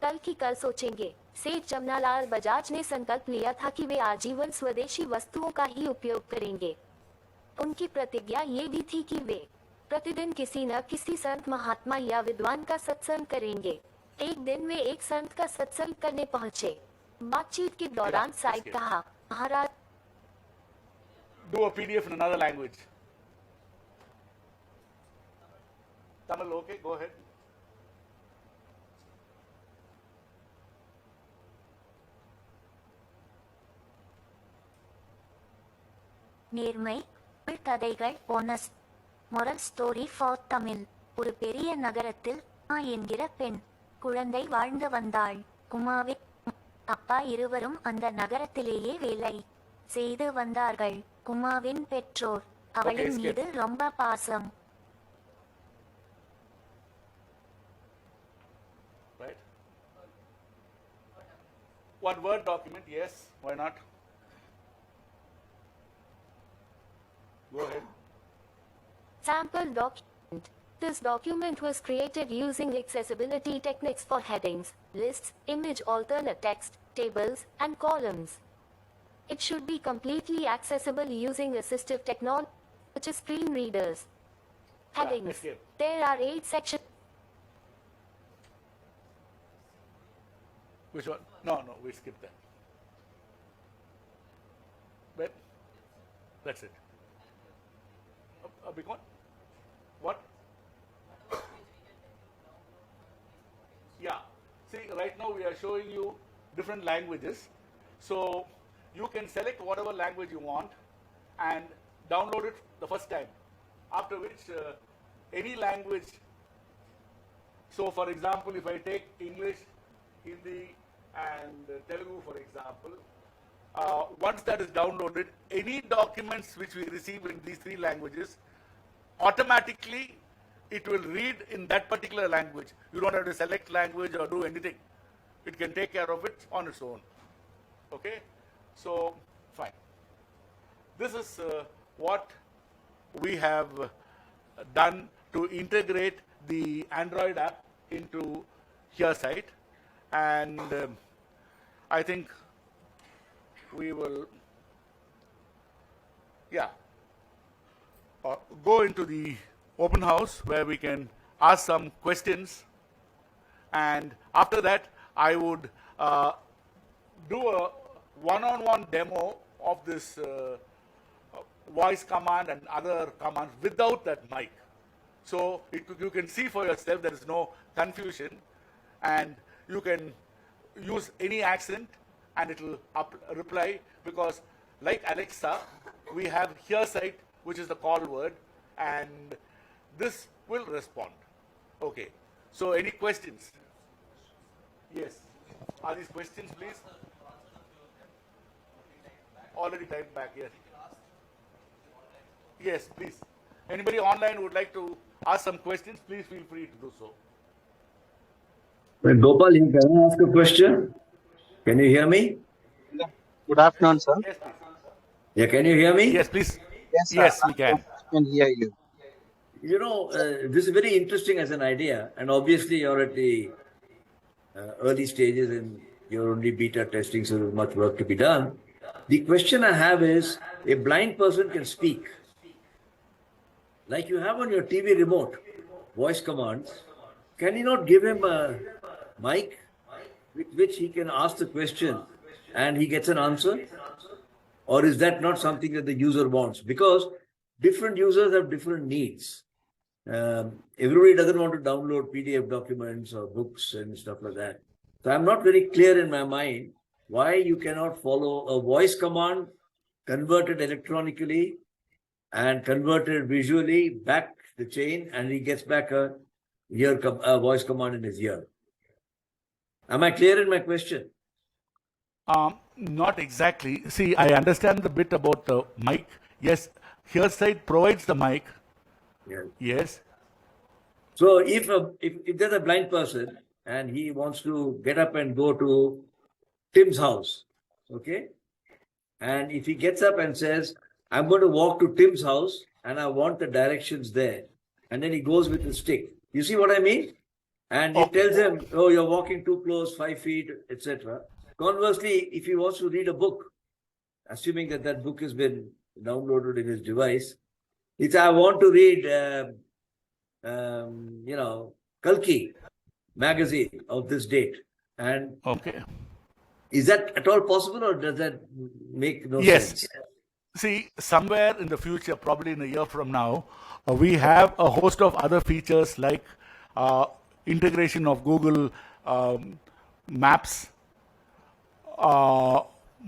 कल की कल सोचेंगे। सेठ जमनालाल बजाज ने संकल्प लिया था कि वे आजीवन स्वदेशी वस्तुओं का ही उपयोग करेंगे। उनकी प्रतिज्ञा ये भी थी कि वे प्रतिदिन किसी न किसी संत, महात्मा या विद्वान का सत्संग करेंगे। एक दिन वे एक संत का सत्संग करने पहुंचे। बातचीत के दौरान साइड कहा, महाराज Do a PDF in another language. Tamil, okay, go ahead. நேர்மை கதைகள் bonus moral story for Tamil. ஒரு பெரிய நகரத்தில் உமா என்கிற பெண் குழந்தை வாழ்ந்து வந்தாள். உமாவின் அப்பா இருவரும் அந்த நகரத்திலேயே வேலை செய்து வந்தார்கள். உமாவின் பெற்றோர் அவளின் மீது ரொம்ப பாசம். Right? One Word document, yes, why not? Go ahead. Sample document. This document was created using accessibility techniques for headings, lists, image alternate text, tables, and columns. It should be completely accessible using assistive technology, such as screen readers. Headings. escape. There are 8 sections. Which one? No, we skipped that. But that's it. A big one? What? Yeah. See, right now we are showing you different languages. So you can select whatever language you want and download it the first time. After which, any language. So for example, if I take English, Hindi and Telugu for example, once that is downloaded, any documents which we receive in these 3 languages, automatically it will read in that particular language. You don't have to select language or do anything. It can take care of it on its own. Okay? So, fine. This is what we have done to integrate the Android app into HearSight, and I think we will, go into the open house where we can ask some questions, and after that I would do a one-on-one demo of this voice command and other commands without that mic. So you can see for yourself, there is no confusion, and you can use any accent and it will reply, because like Alexa, we have HearSight, which is the call word, and this will respond. Okay. So any questions? Yes. Are these questions, please? Already typed back, yes. Yes, please. Anybody online would like to ask some questions, please feel free to do so. Well, Gopal, can I ask a question? Can you hear me? Good afternoon, sir. Yes, please. Yeah, can you hear me? Yes, please. Yes, sir. Yes, we can. I can hear you. You know, this is very interesting as an idea, and obviously you're at the early stages and you're only beta testing, so there's much work to be done. The question I have is, a blind person can speak. Like you have on your TV remote, voice commands. Can you not give him a mic with which he can ask the question and he gets an answer? Or is that not something that the user wants? Because different users have different needs. Everybody doesn't want to download PDF documents or books and stuff like that. So I'm not very clear in my mind why you cannot follow a voice command, converted electronically and converted visually back the chain, and he gets back a voice command in his ear. Am I clear in my question? Not exactly. See, I understand the bit about the mic. Yes, HearSight provides the mic. Yeah. Yes. So if there's a blind person and he wants to get up and go to Tim's house, okay? And if he gets up and says, I'm going to walk to Tim's house and I want the directions there. And then he goes with the stick. You see what I mean? And it tells him, oh, you're walking too close, 5 feet, etc. Conversely, if he wants to read a book, assuming that that book has been downloaded in his device, it's, I want to read, Kalki. magazine of this date. And Okay. is that at all possible, or does that make no Yes. sense? See, somewhere in the future, probably in a year from now, we have a host of other features like integration of Google Maps,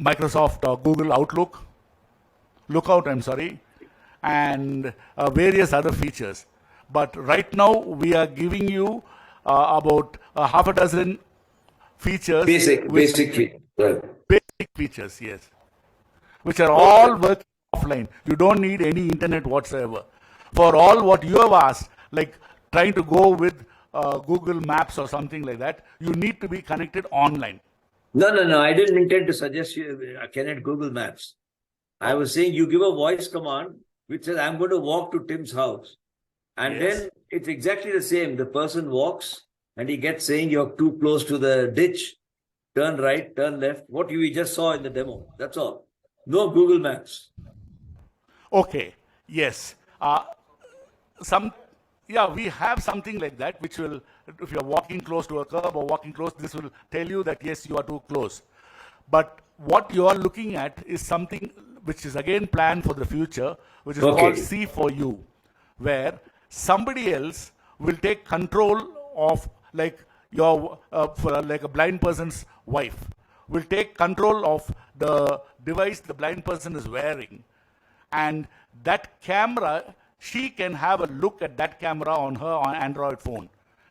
Microsoft Google Lookout, I'm sorry, and various other features. But right now, we are giving you about half a dozen features. Basic Features, yes, which are all working offline. You don't need any internet whatsoever. For all what you have asked, like trying to go with Google Maps or something like that, you need to be connected online. No. I didn't intend to suggest you connect Google Maps. I was saying you give a voice command which says, I'm going to walk to Tim's house. And Yes. then it's exactly the same. The person walks and he gets saying you're too close to the ditch. Turn right, turn left. What we just saw in the demo. That's all. No Google Maps. Okay, yes. We have something like that, which will, if you're walking close to a curb or walking close, this will tell you that yes, you are too close. But what you are looking at is something which is again planned for the future, which is called C for You, where somebody else will take control of, like your, for like a blind person's wife, will take control of the device the blind person is wearing. And that camera, she can have a look at that camera on her Android phone.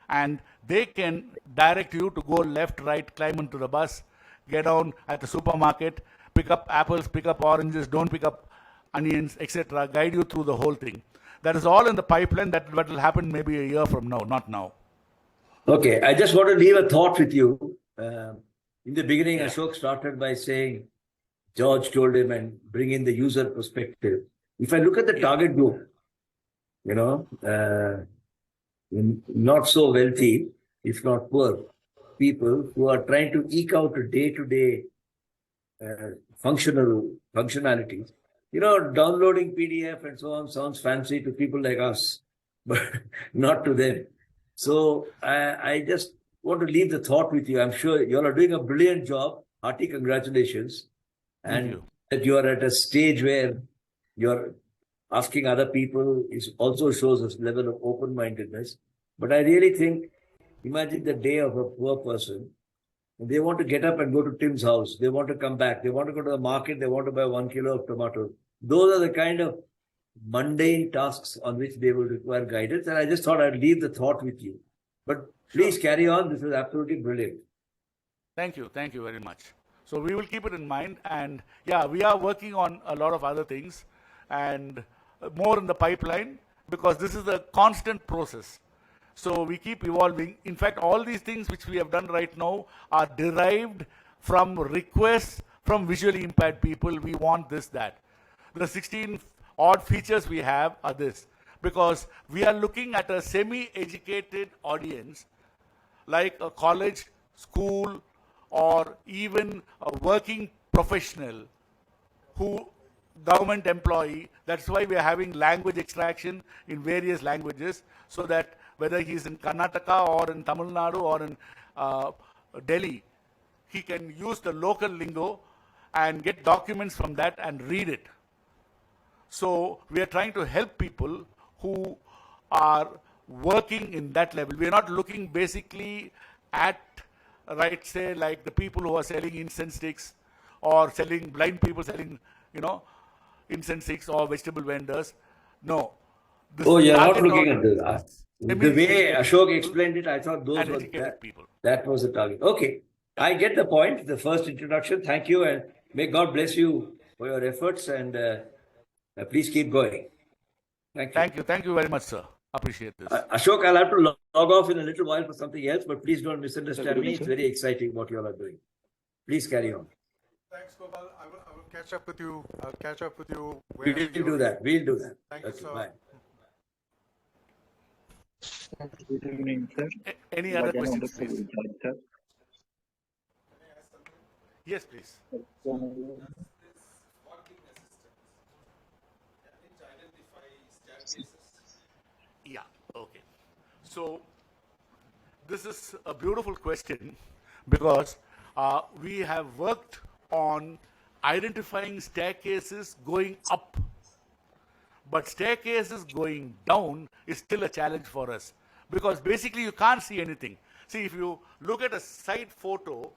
And they can direct you to go left, right, climb into the bus, get down at the supermarket, pick up apples, pick up oranges, don't pick up onions, etc., guide you through the whole thing. That is all in the pipeline. That will happen maybe a year from now, not now. Okay, I just want to leave a thought with you. In the beginning, Ashok started by saying, George told him and bring in the user perspective. If I look at the target group, not so wealthy, if not poor, people who are trying to eke out a day-to-day functionalities. Downloading PDF and so on sounds fancy to people like us, but not to them. So I just want to leave the thought with you. I'm sure you all are doing a brilliant job. Hearty congratulations. And that you are at a stage where you're asking other people is also shows a level of open-mindedness. But I really think, imagine the day of a poor person. They want to get up and go to Tim's house. They want to come back. They want to go to the market. They want to buy 1 kilo of tomatoes. Those are the kind of mundane tasks on which they will require guidance. And I just thought I'd leave the thought with you. But please carry on. This is absolutely brilliant. Thank you. Thank you very much. So we will keep it in mind. And yeah, we are working on a lot of other things and more in the pipeline, because this is a constant process. So we keep evolving. In fact, all these things which we have done right now are derived from requests from visually impaired people. We want this, that. The 16 odd features we have are this, because we are looking at a semi-educated audience, like a college, school, or even a working professional who government employee. That's why we are having language extraction in various languages, so that whether he's in Karnataka or in Tamil Nadu or in Delhi, he can use the local lingo and get documents from that and read it. So we are trying to help people who are working in that level. We are not looking basically at, right, say like the people who are selling incense sticks or selling, blind people selling, incense sticks or vegetable vendors. No. You're not looking at this. The way Ashok explained it, I thought those were that was the target. Okay, I get the point. The first introduction. Thank you, and may God bless you for your efforts. And please keep going. Thank you. Thank you very much, sir. Appreciate this. Ashok, I'll have to log off in a little while for something else, but please don't misunderstand me. It's very exciting what you all are doing. Please carry on. Thanks, Gopal. I will catch up with you. I'll catch up with you. We'll do that. We'll do that. Thank you, sir. Bye. Good evening, sir. Any other questions, please? Yes, please. Yeah, okay. So this is a beautiful question because we have worked on identifying staircases going up, but staircases going down is still a challenge for us because basically you can't see anything. See, if you look at a side photo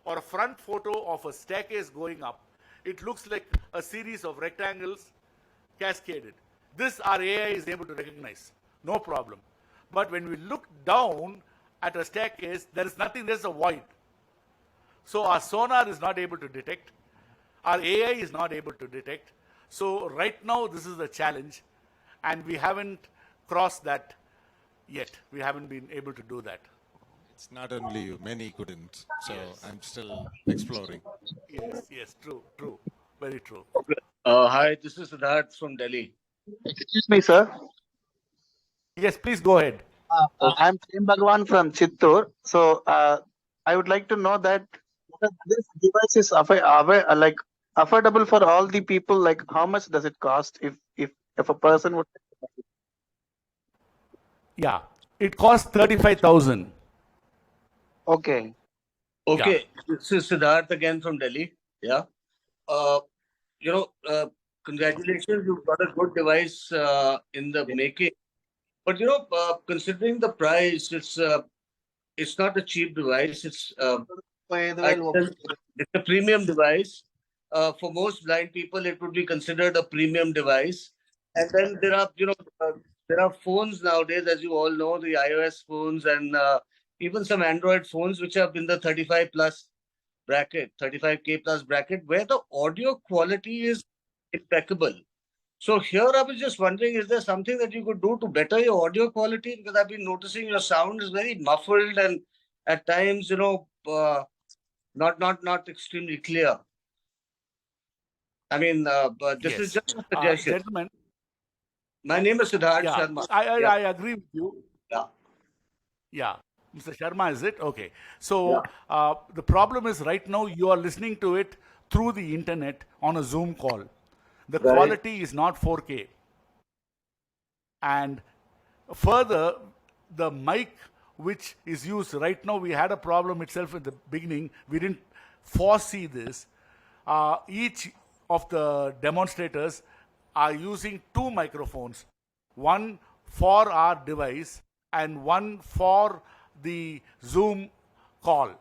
or a front photo of a staircase going up, it looks like a series of rectangles cascaded. This our AI is able to recognize, no problem. But when we look down at a staircase, there is nothing, there's a void. So our sonar is not able to detect, our AI is not able to detect. So right now this is the challenge, and we haven't crossed that yet. We haven't been able to do that. It's not only you, many couldn't. So I'm still exploring. Yes, true, very true. Hi, this is Siddharth from Delhi. Excuse me, sir. Yes, please go ahead. I'm Prem Bhagwan from Chittoor. So I would like to know that whether this device is affordable for all the people. Like, how much does it cost if a person would? Yeah, it costs 35,000. Okay. Okay, this is Siddharth again from Delhi. Yeah. You know, congratulations, you've got a good device in the making. But you know, considering the price, it's not a cheap device. It's a premium device. For most blind people, it would be considered a premium device. And then there are, there are phones nowadays, as you all know, the iOS phones and even some Android phones, which are in the 35 plus bracket, 35K plus bracket, where the audio quality is impeccable. So here I was just wondering, is there something that you could do to better your audio quality? Because I've been noticing your sound is very muffled and at times, not extremely clear. I mean, but this is just a suggestion. Gentlemen, my name is Siddharth Sharma. I agree with you. Yeah. Mr. Sharma, is it? Okay. So the problem is right now you are listening to it through the internet on a Zoom call. The quality is not 4K. And further, the mic which is used right now, we had a problem itself in the beginning. We didn't foresee this. Each of the demonstrators are using two microphones, one for our device and one for the Zoom call.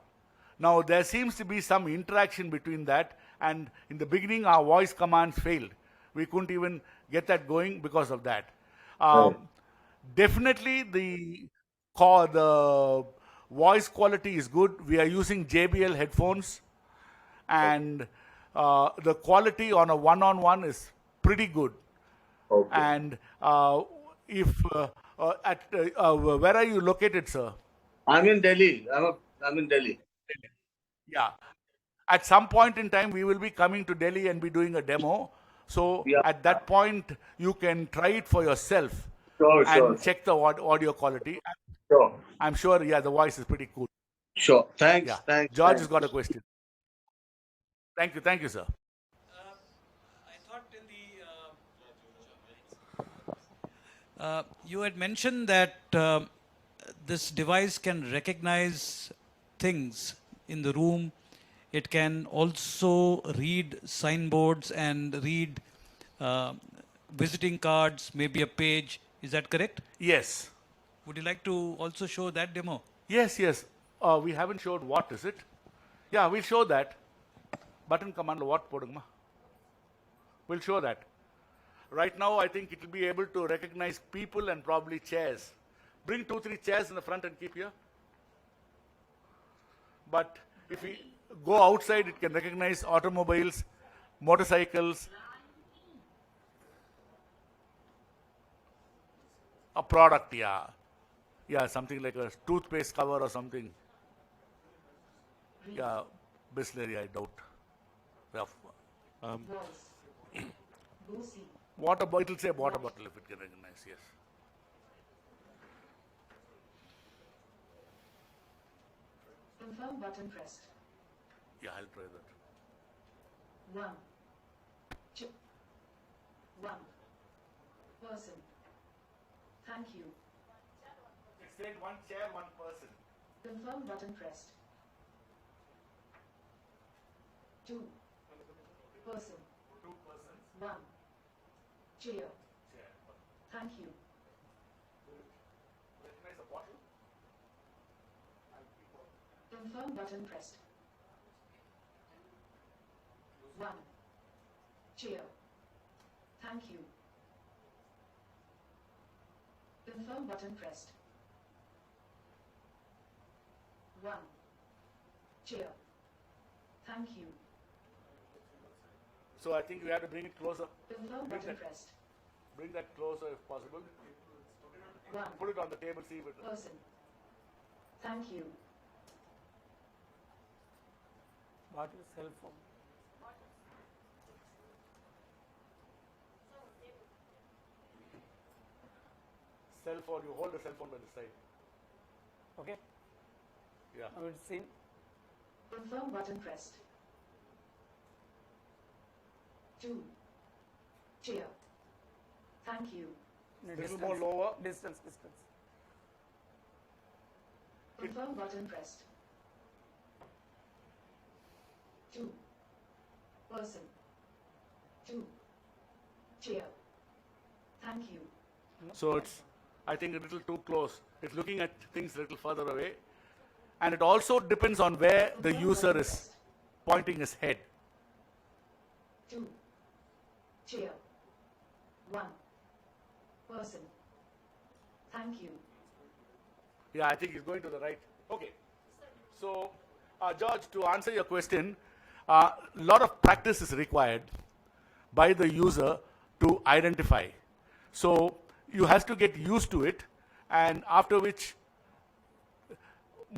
Now, there seems to be some interaction between that, and in the beginning, our voice commands failed. We couldn't even get that going because of that. Definitely, the voice quality is good. We are using JBL headphones, and the quality on a one-on-one is pretty good. And where are you located, sir? I'm in Delhi. I'm in Delhi. Yeah. At some point in time, we will be coming to Delhi and be doing a demo. So at that point, you can try it for yourself and check the audio quality. Sure. I'm sure, the voice is pretty cool. Sure. Thanks. Thanks. George has got a question. Thank you, sir. I thought you had mentioned that this device can recognize things in the room. It can also read signboards and read visiting cards, maybe a page. Is that correct? Yes. Would you like to also show that demo? Yes. We haven't showed what, is it? Yeah, we'll show that. Button command, what podungma? We'll show that. Right now, I think it will be able to recognize people and probably chairs. Bring 2-3 chairs in the front and keep here. But if we go outside, it can recognize automobiles, motorcycles, a product, yeah, something like a toothpaste cover or something. Yeah, Bisleri, I doubt. Water bottle, it'll say water bottle if it can recognize, yes. Confirm button pressed. Yeah, I'll try that. 1, 2, 1 person. Thank you. It said one chair, one person. Confirm button pressed. 2. Person. 1. Chair. Thank you. Confirm button pressed. 1. Chair. Thank you. Confirm button pressed. 1. Chair. Thank you. So I think we have to bring it closer. Confirm button pressed. Bring that closer if possible. 1. Put it on the table, see if it. Person. Thank you. What is cell phone? Cell phone, you hold the cell phone by the side. Okay. Yeah. Now it's seen. Confirm button pressed. 2. Chair. Thank you. Little more lower. Distance. Confirm button pressed. 2. Person. 2. Chair. Thank you. So it's, I think, a little too close. It's looking at things a little further away. And it also depends on where the user is pointing his head. 2. Chair. 1. Person. Thank you. Yeah, I think he's going to the right. Okay. So, George, to answer your question, a lot of practice is required by the user to identify. So, you have to get used to it, and after which,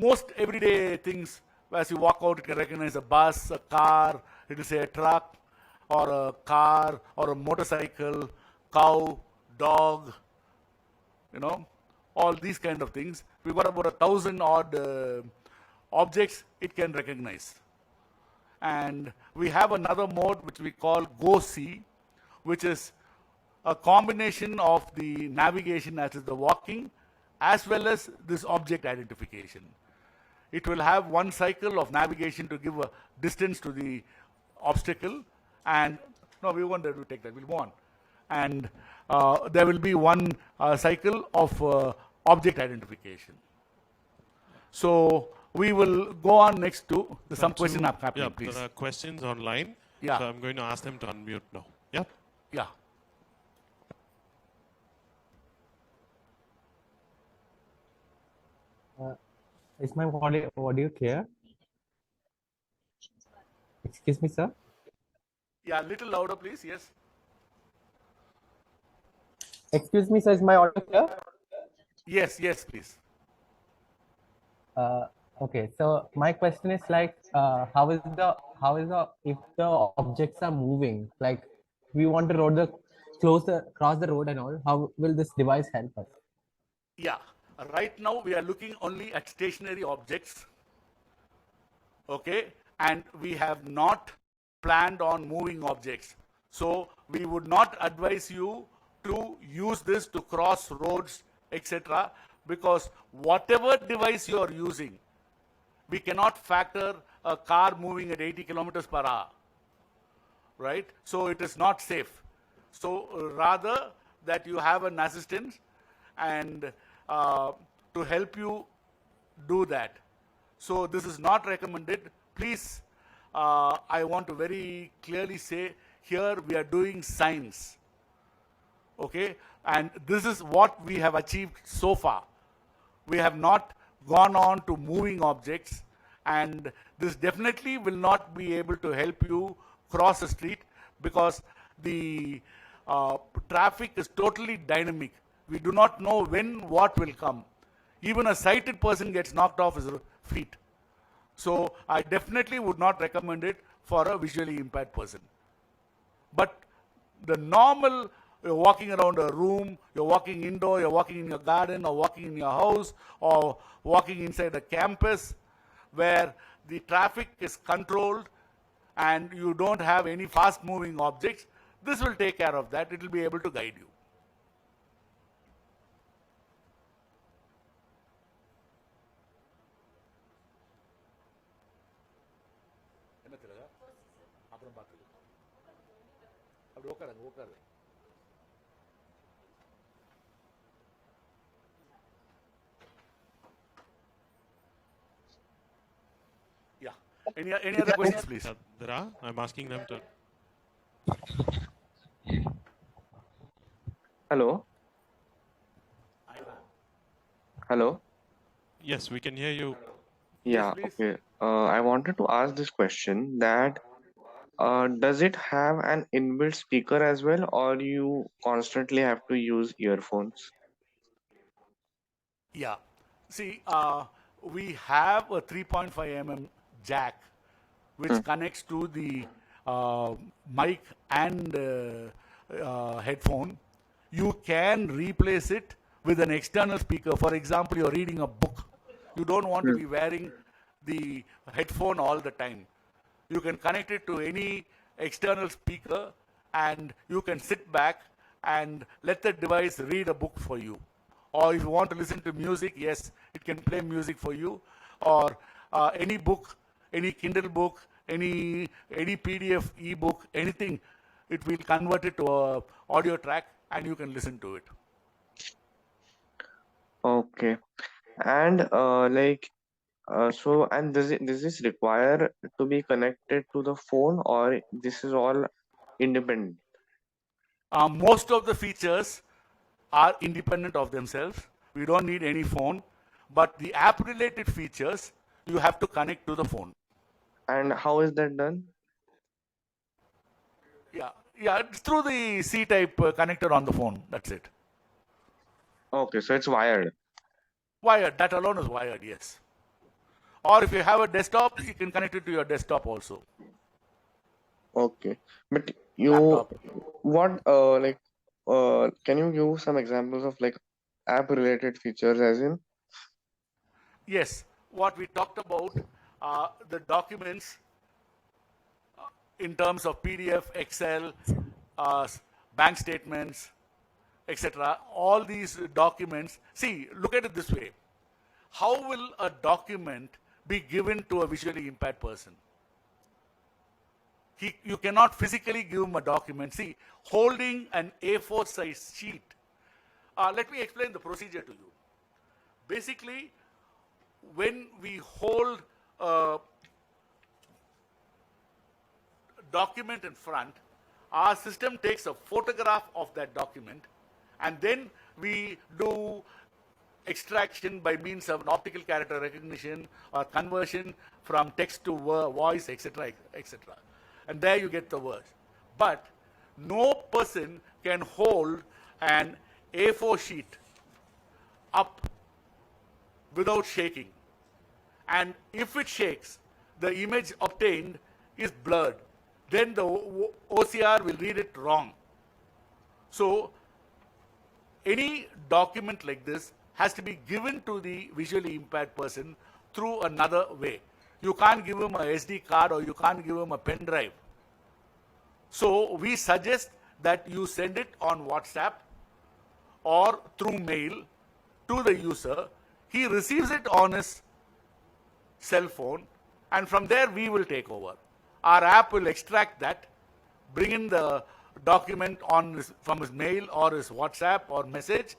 most everyday things, as you walk out, it can recognize a bus, a car, it will say a truck, or a car, or a motorcycle, cow, dog, you know, all these kind of things. We've got about 1,000 odd objects it can recognize. And we have another mode which we call Go See, which is a combination of the navigation as is the walking, as well as this object identification. It will have one cycle of navigation to give a distance to the obstacle, and no, we won't have to take that, we'll move on. And there will be one cycle of object identification. So we will go on next to some question happening, Yeah, please. there are questions online. Yeah. So I'm going to ask them to unmute now. Yeah. Yeah. Is my audio clear? Excuse me, sir. Yeah, little louder, please. Yes. Excuse me, sir. Is my audio clear? Yes, yes, please. Okay. So my question is like, how is the if the objects are moving, like we want to cross the road and all, how will this device help us? Yeah. Right now we are looking only at stationary objects. Okay. And we have not planned on moving objects. So we would not advise you to use this to cross roads, etc. Because whatever device you are using, we cannot factor a car moving at 80 kilometers per hour, right? So it is not safe. So rather that you have an assistant and to help you do that. So this is not recommended. Please, I want to very clearly say here we are doing science. Okay, and this is what we have achieved so far. We have not gone on to moving objects, and this definitely will not be able to help you cross the street because the traffic is totally dynamic. We do not know when what will come. Even a sighted person gets knocked off his feet. So I definitely would not recommend it for a visually impaired person. But the normal, you're walking around a room, you're walking indoor, you're walking in your garden, or walking in your house, or walking inside a campus where the traffic is controlled and you don't have any fast moving objects, this will take care of that. It will be able to guide you. Yeah. Any other questions, please? There are. I'm asking them to. Hello. Hello. Yes, we can hear you. Yeah. please. Okay. I wanted to ask this question that does it have an inbuilt speaker as well, or you constantly have to use earphones? Yeah. See, we have a 3.5 mm jack which connects to the mic and headphone. You can replace it with an external speaker. For example, you're reading a book. You don't want to be wearing the headphone all the time. You can connect it to any external speaker and you can sit back and let the device read a book for you. Or if you want to listen to music, yes, it can play music for you. Or any book, any Kindle book, any PDF ebook, anything, it will convert it to a audio track and you can listen to it. Okay. And so and does this require to be connected to the phone, or this is all independent? Most of the features are independent of themselves. We don't need any phone, but the app related features you have to connect to the phone. And how is that done? Yeah, it's through the C-type connector on the phone. That's it. Okay, so it's wired. Wired. That alone is wired. Yes. Or if you have a desktop, you can connect it to your desktop also. Okay, but you Laptop. what can you give some examples of like app related features, as in? Yes. What we talked about, the documents in terms of PDF, Excel, bank statements, etc. All these documents. See, look at it this way. How will a document be given to a visually impaired person? You cannot physically give him a document. See, holding an A4 size sheet. Let me explain the procedure to you. Basically, when we hold a document in front, our system takes a photograph of that document and then we do extraction by means of an optical character recognition or conversion from text to voice, etc., etc. And there you get the words. But no person can hold an A4 sheet up without shaking. And if it shakes, the image obtained is blurred. Then the OCR will read it wrong. So any document like this has to be given to the visually impaired person through another way. You can't give him a SD card or you can't give him a pen drive. So we suggest that you send it on WhatsApp or through mail to the user. He receives it on his cell phone and from there we will take over. Our app will extract that, bring in the document from his mail or his WhatsApp or message,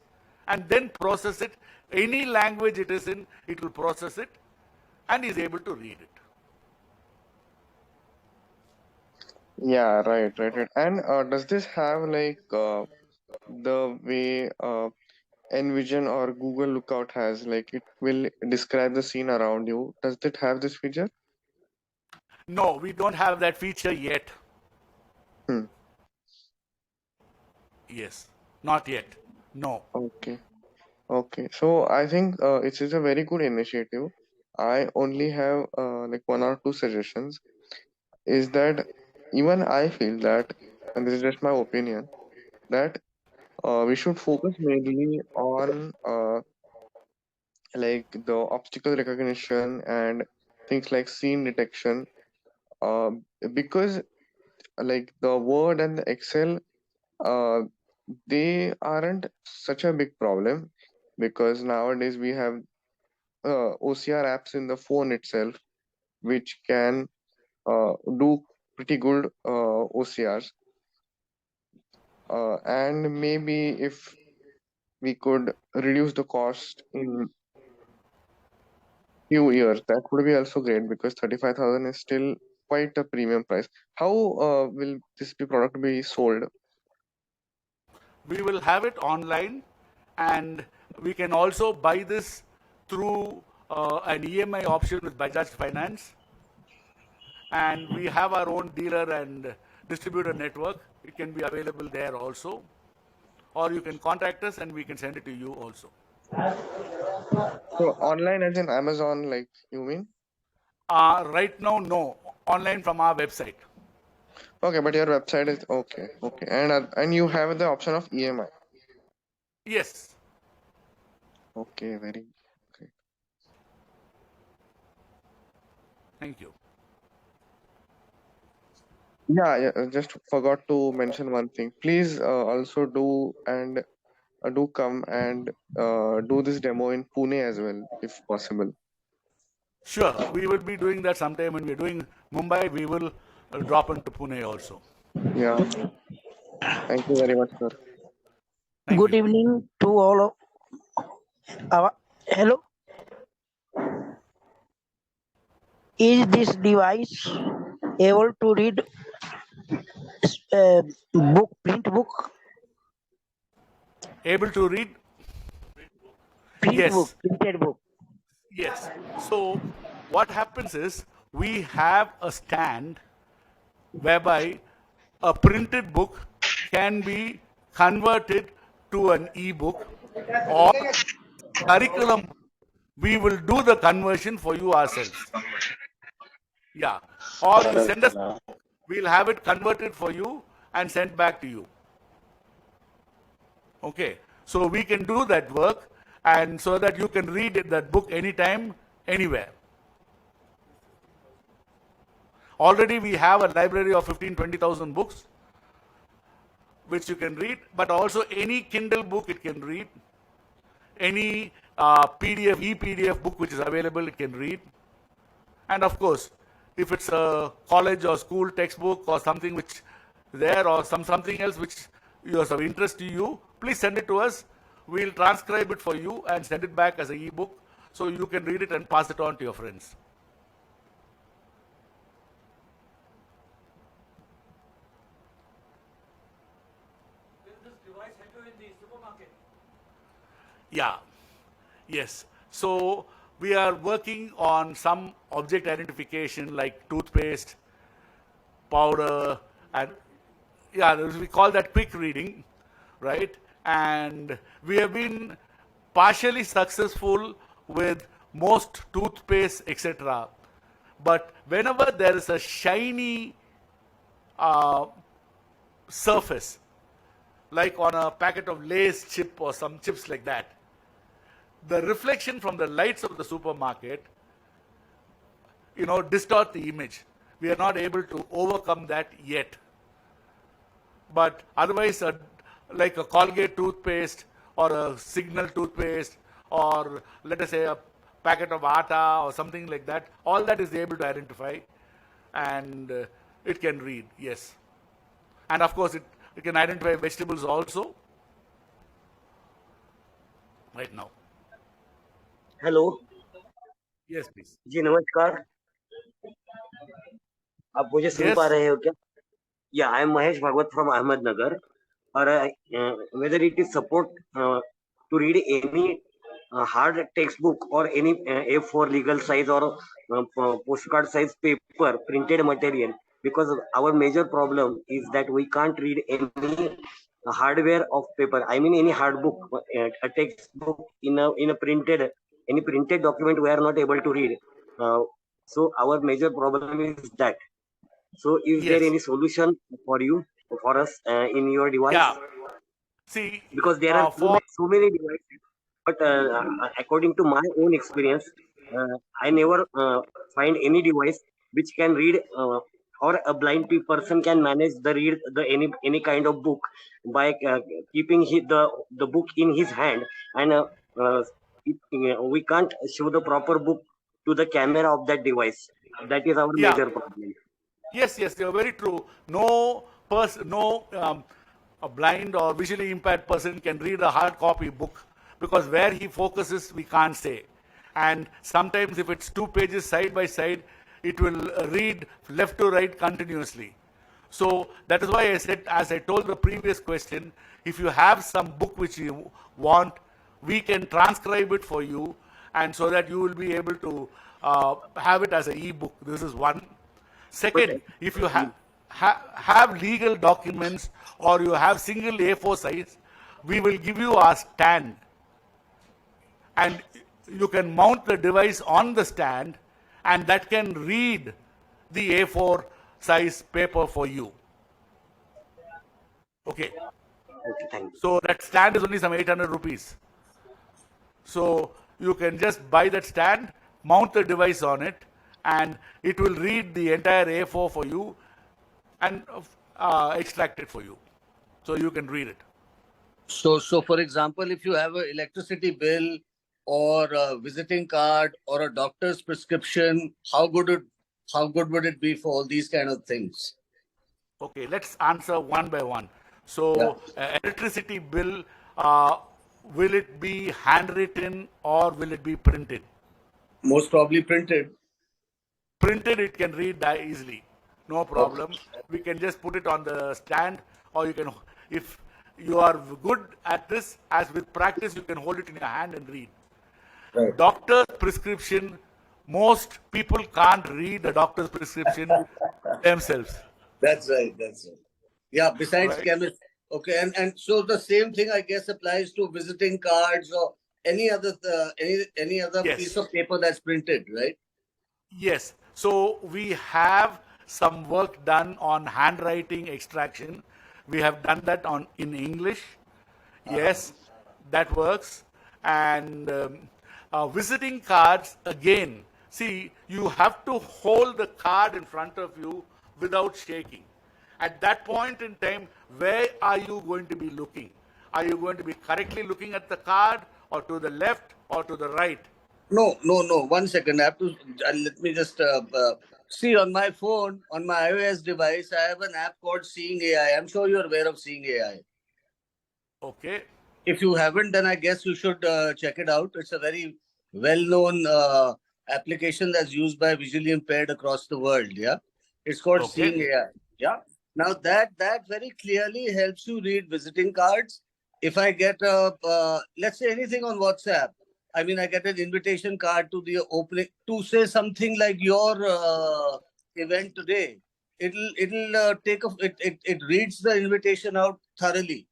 and then process it. Any language it is in, it will process it, and is able to read it. Yeah, right. And does this have like the way Envision or Google Lookout has, like it will describe the scene around you? Does it have this feature? No, we don't have that feature yet. Yes, not yet. No. Okay. So I think it is a very good initiative. I only have like one or two suggestions. Is that even I feel that, and this is just my opinion, that we should focus mainly on like the obstacle recognition and things like scene detection, because like the Word and the Excel, they aren't such a big problem, because nowadays we have OCR apps in the phone itself, which can do pretty good OCRs. and maybe if we could reduce the cost in few years, that would be also great because 35,000 is still quite a premium price. How will this product be sold? We will have it online, and we can also buy this through an EMI option with Bajaj Finance. And we have our own dealer and distributor network. It can be available there also. Or you can contact us and we can send it to you also. So online as in Amazon, like you mean? Right now, no. Online from our website. Okay, but your website is okay, and you have the option of EMI. Yes. Okay, very great. Thank you. Yeah, just forgot to mention one thing. Please also do come and do this demo in Pune as well, if possible. Sure, we will be doing that sometime. When we're doing Mumbai, we will drop into Pune also. Yeah. Thank you very much, sir. Good evening to all of our. Hello. Is this device able to read print book? Able to read? Print book, printed book. Yes. So what happens is we have a stand whereby a printed book can be converted to an e-book, or curriculum. We will do the conversion for you ourselves. Yeah. Or you send us, we'll have it converted for you and sent back to you. Okay. So we can do that work, and so that you can read that book anytime, anywhere. Already we have a library of 20,000 books which you can read, but also any Kindle book it can read, any PDF, e-PDF book which is available it can read. And of course, if it's a college or school textbook or something which there, or something else which is of interest to you, please send it to us. We'll transcribe it for you and send it back as an e-book so you can read it and pass it on to your friends. Yeah, yes. So we are working on some object identification like toothpaste, powder, and yeah, we call that quick reading, right? And we have been partially successful with most toothpaste, etc. But whenever there is a shiny surface, like on a packet of Lay's chip or some chips like that, the reflection from the lights of the supermarket, distort the image. We are not able to overcome that yet. But otherwise, like a Colgate toothpaste or a Signal toothpaste, or let us say a packet of atta or something like that, all that is able to identify, and it can read, yes. And of course, it can identify vegetables also right now. Hello Yes, please. जी नमस्कार, आप मुझे सुन पा रहे हो क्या? Yeah, I am Mahesh Bhagwat from Ahmednagar. Or whether it is support to read any hard textbook or any A4 legal size or postcard size paper printed material, because our major problem is that we can't read any hardware of paper. I mean any hard book, a textbook in a printed, any printed document we are not able to read. So our major problem is that. So is there any solution for you, for us in your device? Yeah. See, because there are so many devices, but according to my own experience, I never find any device which can read or a blind person can manage any kind of book by keeping the book in his hand, and we can't show the proper book to the camera of that device. That is our major problem. Yes, you're very true. No a blind or visually impaired person can read a hard copy book, because where he focuses, we can't say. And sometimes if it's 2 pages side by side, it will read left to right continuously. So that is why I said, as I told the previous question, if you have some book which you want, we can transcribe it for you, and so that you will be able to have it as an e-book. This is one. Second, if you have legal documents or you have single A4 size, we will give you our stand, and you can mount the device on the stand, and that can read the A4 size paper for you. Okay. Okay, thank you. So that stand is only some 800 rupees. So you can just buy that stand, mount the device on it, and it will read the entire A4 for you and extract it for you. So you can read it. So for example, if you have an electricity bill or a visiting card or a doctor's prescription, how good would it be for all these kind of things? Okay, let's answer one by one. So electricity bill, will it be handwritten or will it be printed? Most probably printed. Printed, it can read that easily. No problem. We can just put it on the stand, or you can, if you are good at this, as with practice, you can hold it in your hand and read. Right. Doctor's prescription, most people can't read the doctor's prescription themselves. That's right. Yeah, besides Right. chemists. Okay, and so the same thing, I guess, applies to visiting cards or any other any other Yes. piece of paper that's printed, right? Yes. So we have some work done on handwriting extraction. We have done that in English. Yes, that works. And visiting cards, again, see, you have to hold the card in front of you without shaking. At that point in time, where are you going to be looking? Are you going to be correctly looking at the card, or to the left, or to the right? No. 1 second. I have to let me just see on my phone, on my iOS device. I have an app called Seeing AI. I'm sure you're aware of Seeing AI. Okay. If you haven't, then I guess you should check it out. It's a very well-known application that's used by visually impaired across the world. Yeah, it's called Okay. Seeing AI. Yeah. Now that very clearly helps you read visiting cards. If I get let's say anything on WhatsApp, I mean, I get an invitation card to the opening to say something like your event today. It'll it reads the invitation out thoroughly.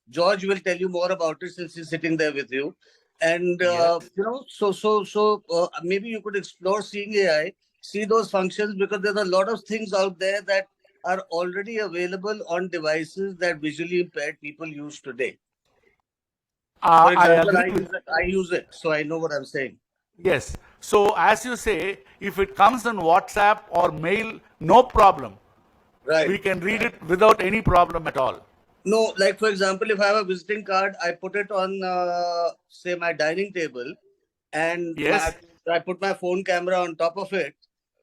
George will tell you more about it since he's sitting there with you. And, maybe you could explore Seeing AI, see those functions, because there's a lot of things out there that are already available on devices that visually impaired people use today. For example, I use it, so I know what I'm saying. Yes. So as you say, if it comes on WhatsApp or mail, no problem. Right. We can read it without any problem at all. No, like for example, if I have a visiting card, I put it on, say, my dining table, and Yes. I put my phone camera on top of it.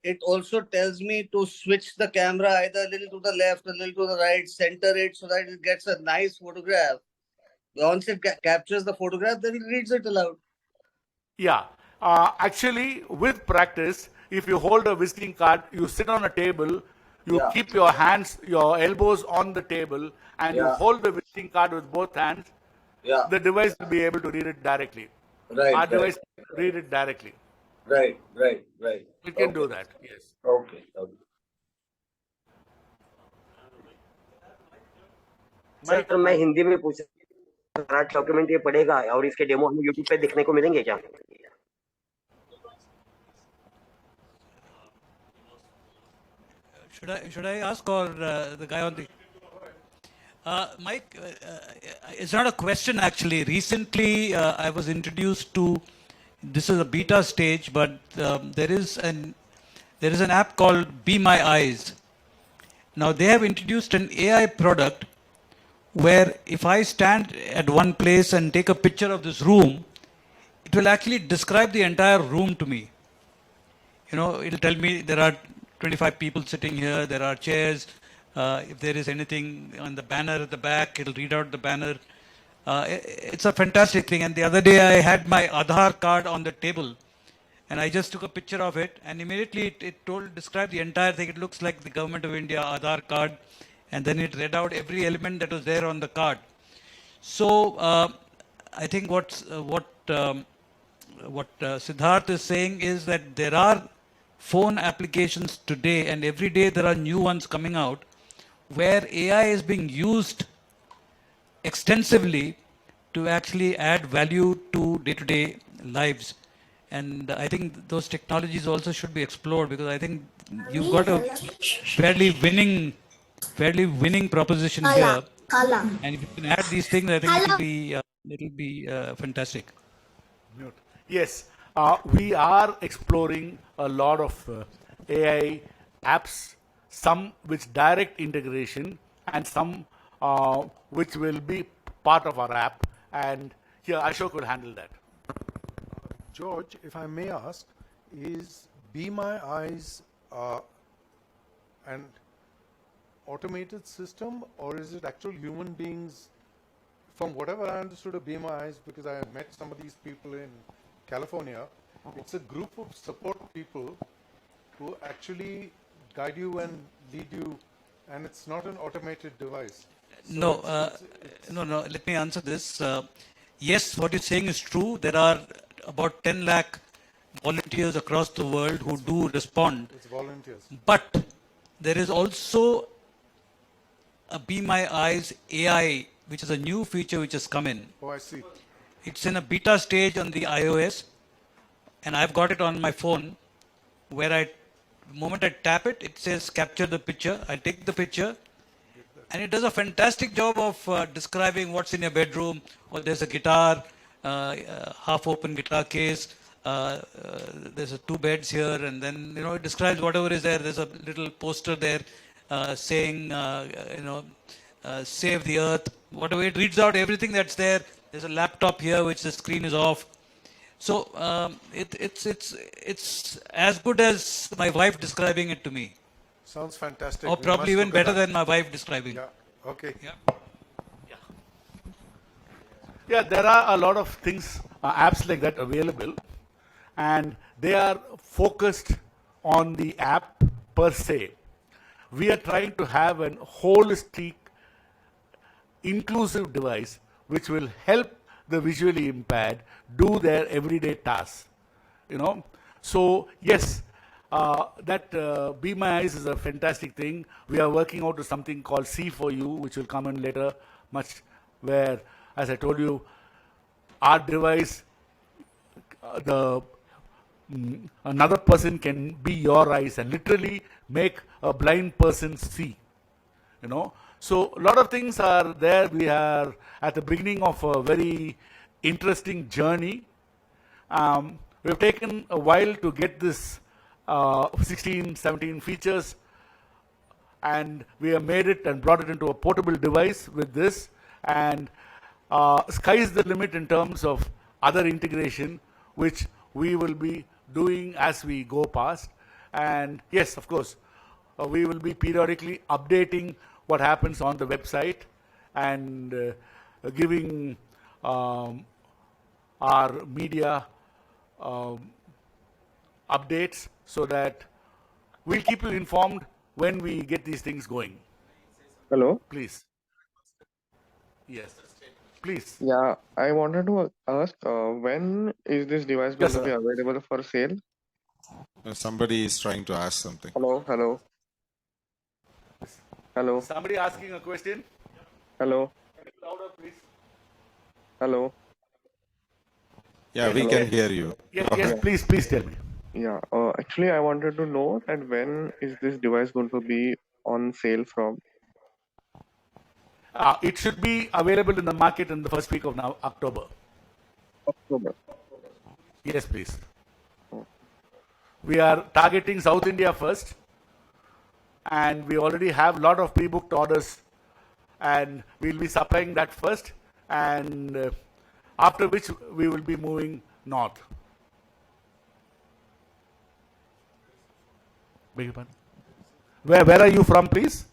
It also tells me to switch the camera either a little to the left, a little to the right, center it so that it gets a nice photograph. Once it captures the photograph, then it reads it aloud. Yeah. Actually, with practice, if you hold a visiting card, you sit on a table, you keep your hands, your elbows on the table, and you hold the visiting card with both hands. Yeah. The device will be able to read it directly. Right. Our device can read it directly. Right. It can do that. Yes. Okay. Sir, मैं हिंदी में पूछ रहा, document ये पड़ेगा और इसके demo हमें YouTube पे देखने को मिलेंगे क्या? Should I ask, or the guy on the Mike? It's not a question actually. Recently, I was introduced to. This is a beta stage, but there is an app called Be My Eyes. Now they have introduced an AI product where if I stand at one place and take a picture of this room, it will actually describe the entire room to me. You know, it'll tell me there are 25 people sitting here, there are chairs, If there is anything on the banner at the back, it'll read out the banner. It's a fantastic thing. And the other day I had my Aadhaar card on the table, and I just took a picture of it, and immediately it described the entire thing. It looks like the Government of India Aadhaar card, and then it read out every element that was there on the card. So I think what Siddharth is saying is that there are phone applications today, and every day there are new ones coming out, where AI is being used extensively to actually add value to day-to-day lives. And I think those technologies also should be explored, because I think you've got a fairly winning proposition here. And if you can add these things, I think it'll be fantastic. Yes, we are exploring a lot of AI apps, some with direct integration and some which will be part of our app. And here Ashok will handle that. George, if I may ask, is Be My Eyes an automated system, or is it actual human beings? From whatever I understood of Be My Eyes, because I have met some of these people in California, it's a group of support people who actually guide you and lead you, and it's not an automated device. So No, let me answer this. Yes, what you're saying is true. There are about 10 lakh volunteers across the world who do respond. It's volunteers. But there is also a Be My Eyes AI, which is a new feature which has come in. Oh, I see. It's in a beta stage on the iOS, and I've got it on my phone, where the moment I tap it, it says capture the picture. I take the picture, and it does a fantastic job of describing what's in your bedroom. Or there's a guitar, half-open guitar case. There's 2 beds here, and then it describes whatever is there. There's a little poster there saying save the earth. Whatever, it reads out everything that's there. There's a laptop here which the screen is off. So it's as good as my wife describing it to me. Sounds fantastic. Or probably even better than my wife describing. Yeah. Okay. Yeah, there are a lot of things, apps like that available, and they are focused on the app per se. We are trying to have a holistic, inclusive device which will help the visually impaired do their everyday tasks. So yes, that Be My Eyes is a fantastic thing. We are working out to something called See for You, which will come in later, where, as I told you, our device, another person can be your eyes and literally make a blind person see. So a lot of things are there. We are at the beginning of a very interesting journey. We've taken a while to get this 16, 17 features, and we have made it and brought it into a portable device with this, and sky is the limit in terms of other integration, which we will be doing as we go past. And yes, of course, we will be periodically updating what happens on the website and giving our media updates, so that we'll keep you informed when we get these things going. Hello? Please. Yes. Please. Yeah, I wanted to ask, when is this device going to be available for sale? Somebody is trying to ask something. Hello? Somebody asking a question? Hello? Louder, please. Hello? Yeah, we can hear you. Yes, please tell me. Yeah, actually, I wanted to know that when is this device going to be on sale from? It should be available in the market in the first week of October. October? Yes, please. We are targeting South India first, and we already have a lot of pre-booked orders, and we'll be supplying that first, and after which we will be moving north. Beg your pardon? Where are you from, please?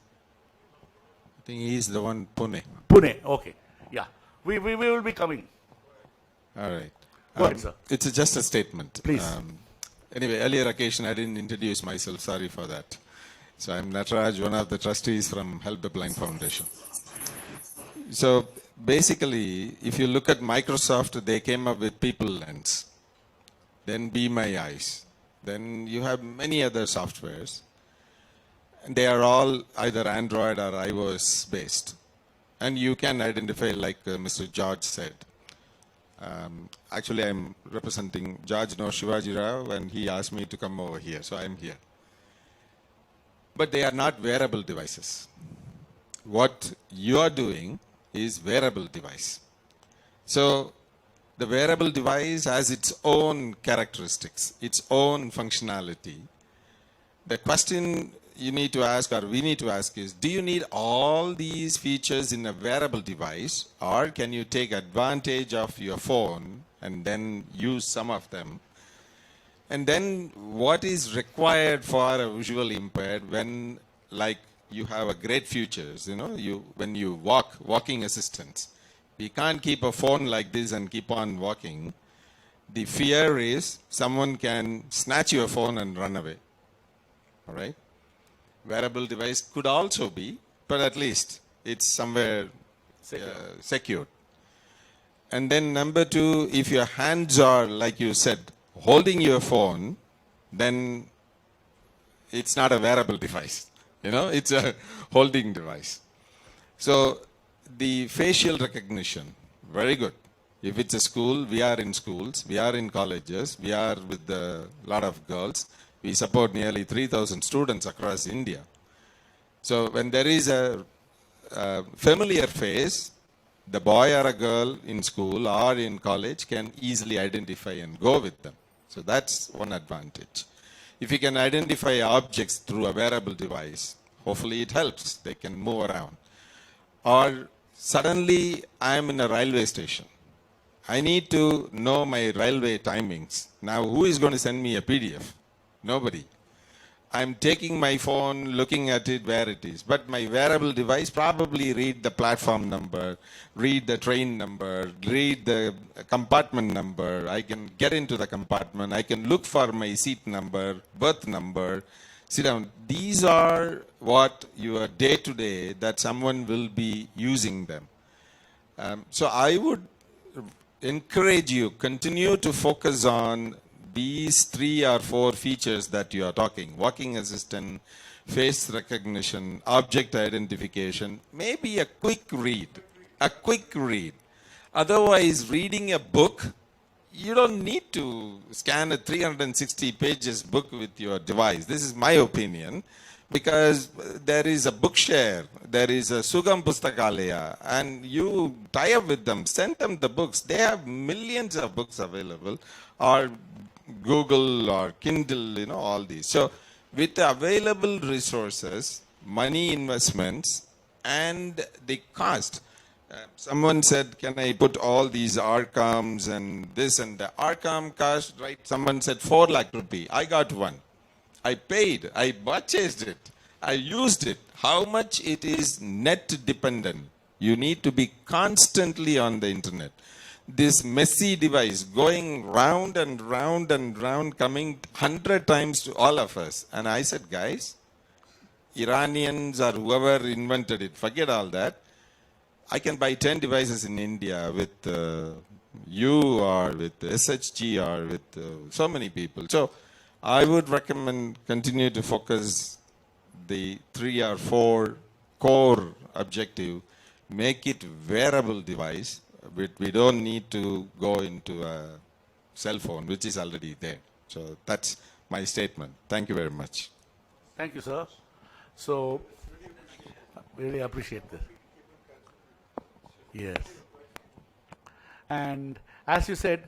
think he's the one, Pune. Pune, okay. Yeah. We will be coming. All right. Go ahead, sir. It's just a statement. Please. Anyway, earlier occasion I didn't introduce myself. Sorry for that. So I'm Nataraj, one of the trustees from Help the Blind Foundation. So basically, if you look at Microsoft, they came up with People Lens, then Be My Eyes. Then you have many other softwares. And they are all either Android or iOS based. And you can identify, like Mr. George said. Actually, I'm representing George No Shivaji Rao, and he asked me to come over here, so I'm here. But they are not wearable devices. What you are doing is wearable device. So the wearable device has its own characteristics, its own functionality. The question you need to ask, or we need to ask, is do you need all these features in a wearable device, or can you take advantage of your phone and then use some of them? And then what is required for a visually impaired when, like, you have a great features, when you walking assistance. We can't keep a phone like this and keep on walking. The fear is someone can snatch your phone and run away. All right? Wearable device could also be, but at least it's somewhere secured. And then number two, if your hands are, like you said, holding your phone, then it's not a wearable device. It's a holding device. So the facial recognition, very good. If it's a school, we are in schools, we are in colleges, we are with a lot of girls. We support nearly 3,000 students across India. So when there is a familiar face, the boy or a girl in school or in college can easily identify and go with them. So that's one advantage. If you can identify objects through a wearable device, hopefully it helps. They can move around. Or suddenly I am in a railway station. I need to know my railway timings. Now who is going to send me a PDF? Nobody. I'm taking my phone, looking at it where it is. But my wearable device probably read the platform number, read the train number, read the compartment number. I can get into the compartment. I can look for my seat number, berth number, sit down. These are what your day-to-day that someone will be using them. So I would encourage you, continue to focus on these 3 or 4 features that you are talking: walking assistant, face recognition, object identification, maybe a quick read. Otherwise, reading a book, you don't need to scan a 360 pages book with your device. This is my opinion, because there is a bookshare, there is a Sugam Pustakalaya, and you tie up with them, send them the books. They have millions of books available, or Google or Kindle, all these. So with the available resources, money investments, and the cost. Someone said, can I put all these RCOMs and this and the RCOM cost, right? Someone said 4 lakh rupee. I got one. I paid. I purchased it. I used it. How much it is net dependent. You need to be constantly on the internet. This messy device going round and round and round, coming 100 times to all of us. And I said, guys, Iranians or whoever invented it, forget all that. I can buy 10 devices in India with you or with SHG or with so many people. So I would recommend continue to focus the 3 or 4 core objective, make it wearable device. We don't need to go into a cell phone, which is already there. So that's my statement. Thank you very much. Thank you, sir. So, really appreciate this. Yes. And as you said,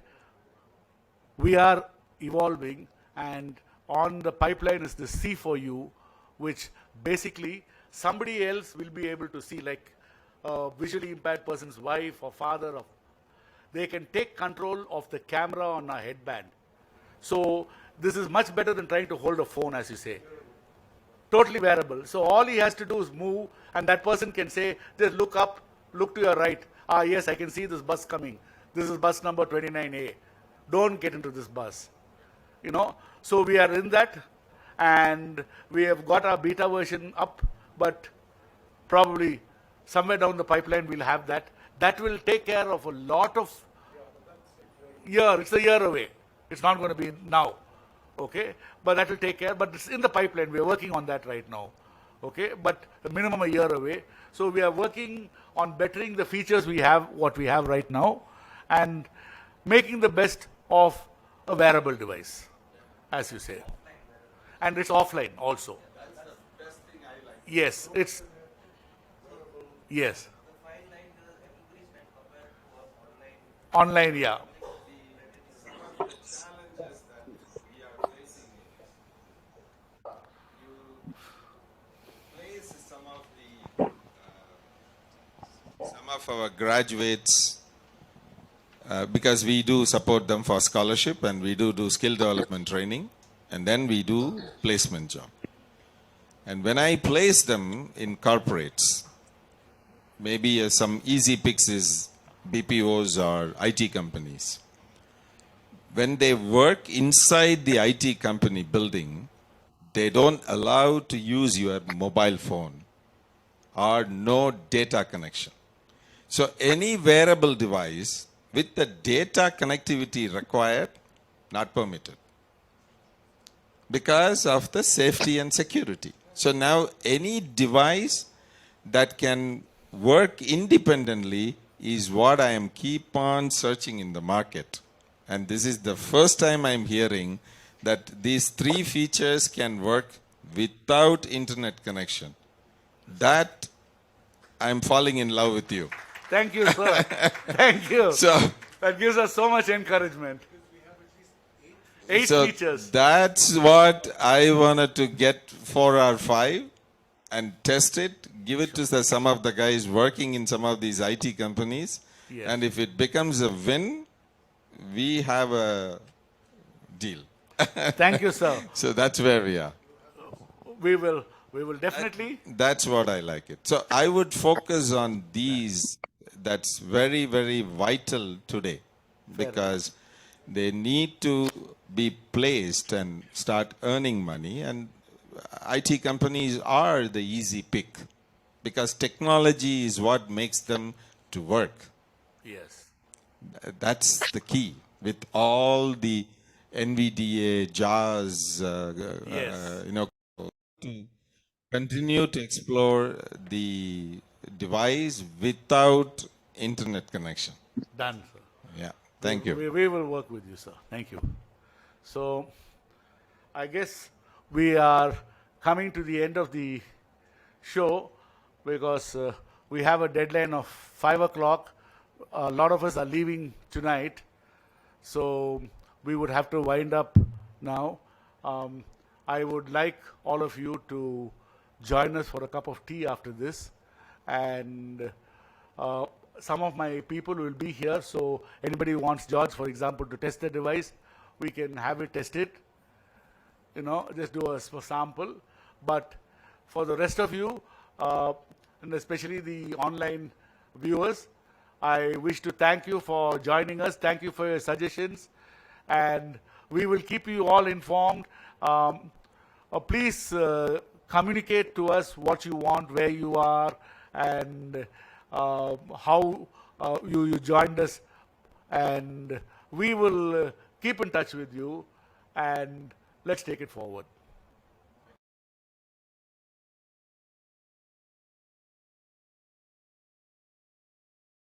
we are evolving, and on the pipeline is the C4U, which basically somebody else will be able to see, like a visually impaired person's wife or father, they can take control of the camera on a headband. So this is much better than trying to hold a phone, as you say. totally wearable. So all he has to do is move, and that person can say, just look up, look to your right. Ah, yes, I can see this bus coming. This is bus number 29A. Don't get into this bus. You know, so we are in that, and we have got our beta version up, but probably somewhere down the pipeline we'll have that. That will take care of a lot of it's a year away. It's not going to be now. Okay, but that will take care, but it's in the pipeline. We are working on that right now. Okay, but the minimum a year away. So we are working on bettering the features we have, what we have right now, and making the best of a wearable device, as you say. And it's offline also. Yes, it's, yes. Online, yeah. Some of our graduates, because we do support them for scholarship and we do skill development training, and then we do placement job. And when I place them in corporates, maybe some easy picks is BPOs or IT companies. When they work inside the IT company building, they don't allow to use your mobile phone or no data connection. So any wearable device with the data connectivity required, not permitted, because of the safety and security. So now any device that can work independently is what I am keep on searching in the market. And this is the first time I'm hearing that these three features can work without internet connection. That I'm falling in love with you. Thank you, sir. Thank you. So that gives us so much encouragement. 8 features. That's what I wanted to get 4 or 5 and test it, give it to some of the guys working in some of these IT companies. Yes. And if it becomes a win, we have a deal. Thank you, sir. So that's where we are. We will definitely. That's what I like it. So I would focus on these. That's very, very vital today, because they need to be placed and start earning money. And IT companies are the easy pick because technology is what makes them to work. Yes. That's the key with all the NVDA, JAWS, to continue to explore the device without internet connection. Done, sir. Yeah, thank you. We will work with you, sir. Thank you. So, I guess we are coming to the end of the show because we have a deadline of 5 o'clock. A lot of us are leaving tonight, so we would have to wind up now. I would like all of you to join us for a cup of tea after this, and some of my people will be here, so anybody who wants George, for example, to test the device, we can have it tested, just do a sample. But for the rest of you, and especially the online viewers, I wish to thank you for joining us. Thank you for your suggestions, and we will keep you all informed. Please communicate to us what you want, where you are, and how you joined us, and we will keep in touch with you, and let's take it forward.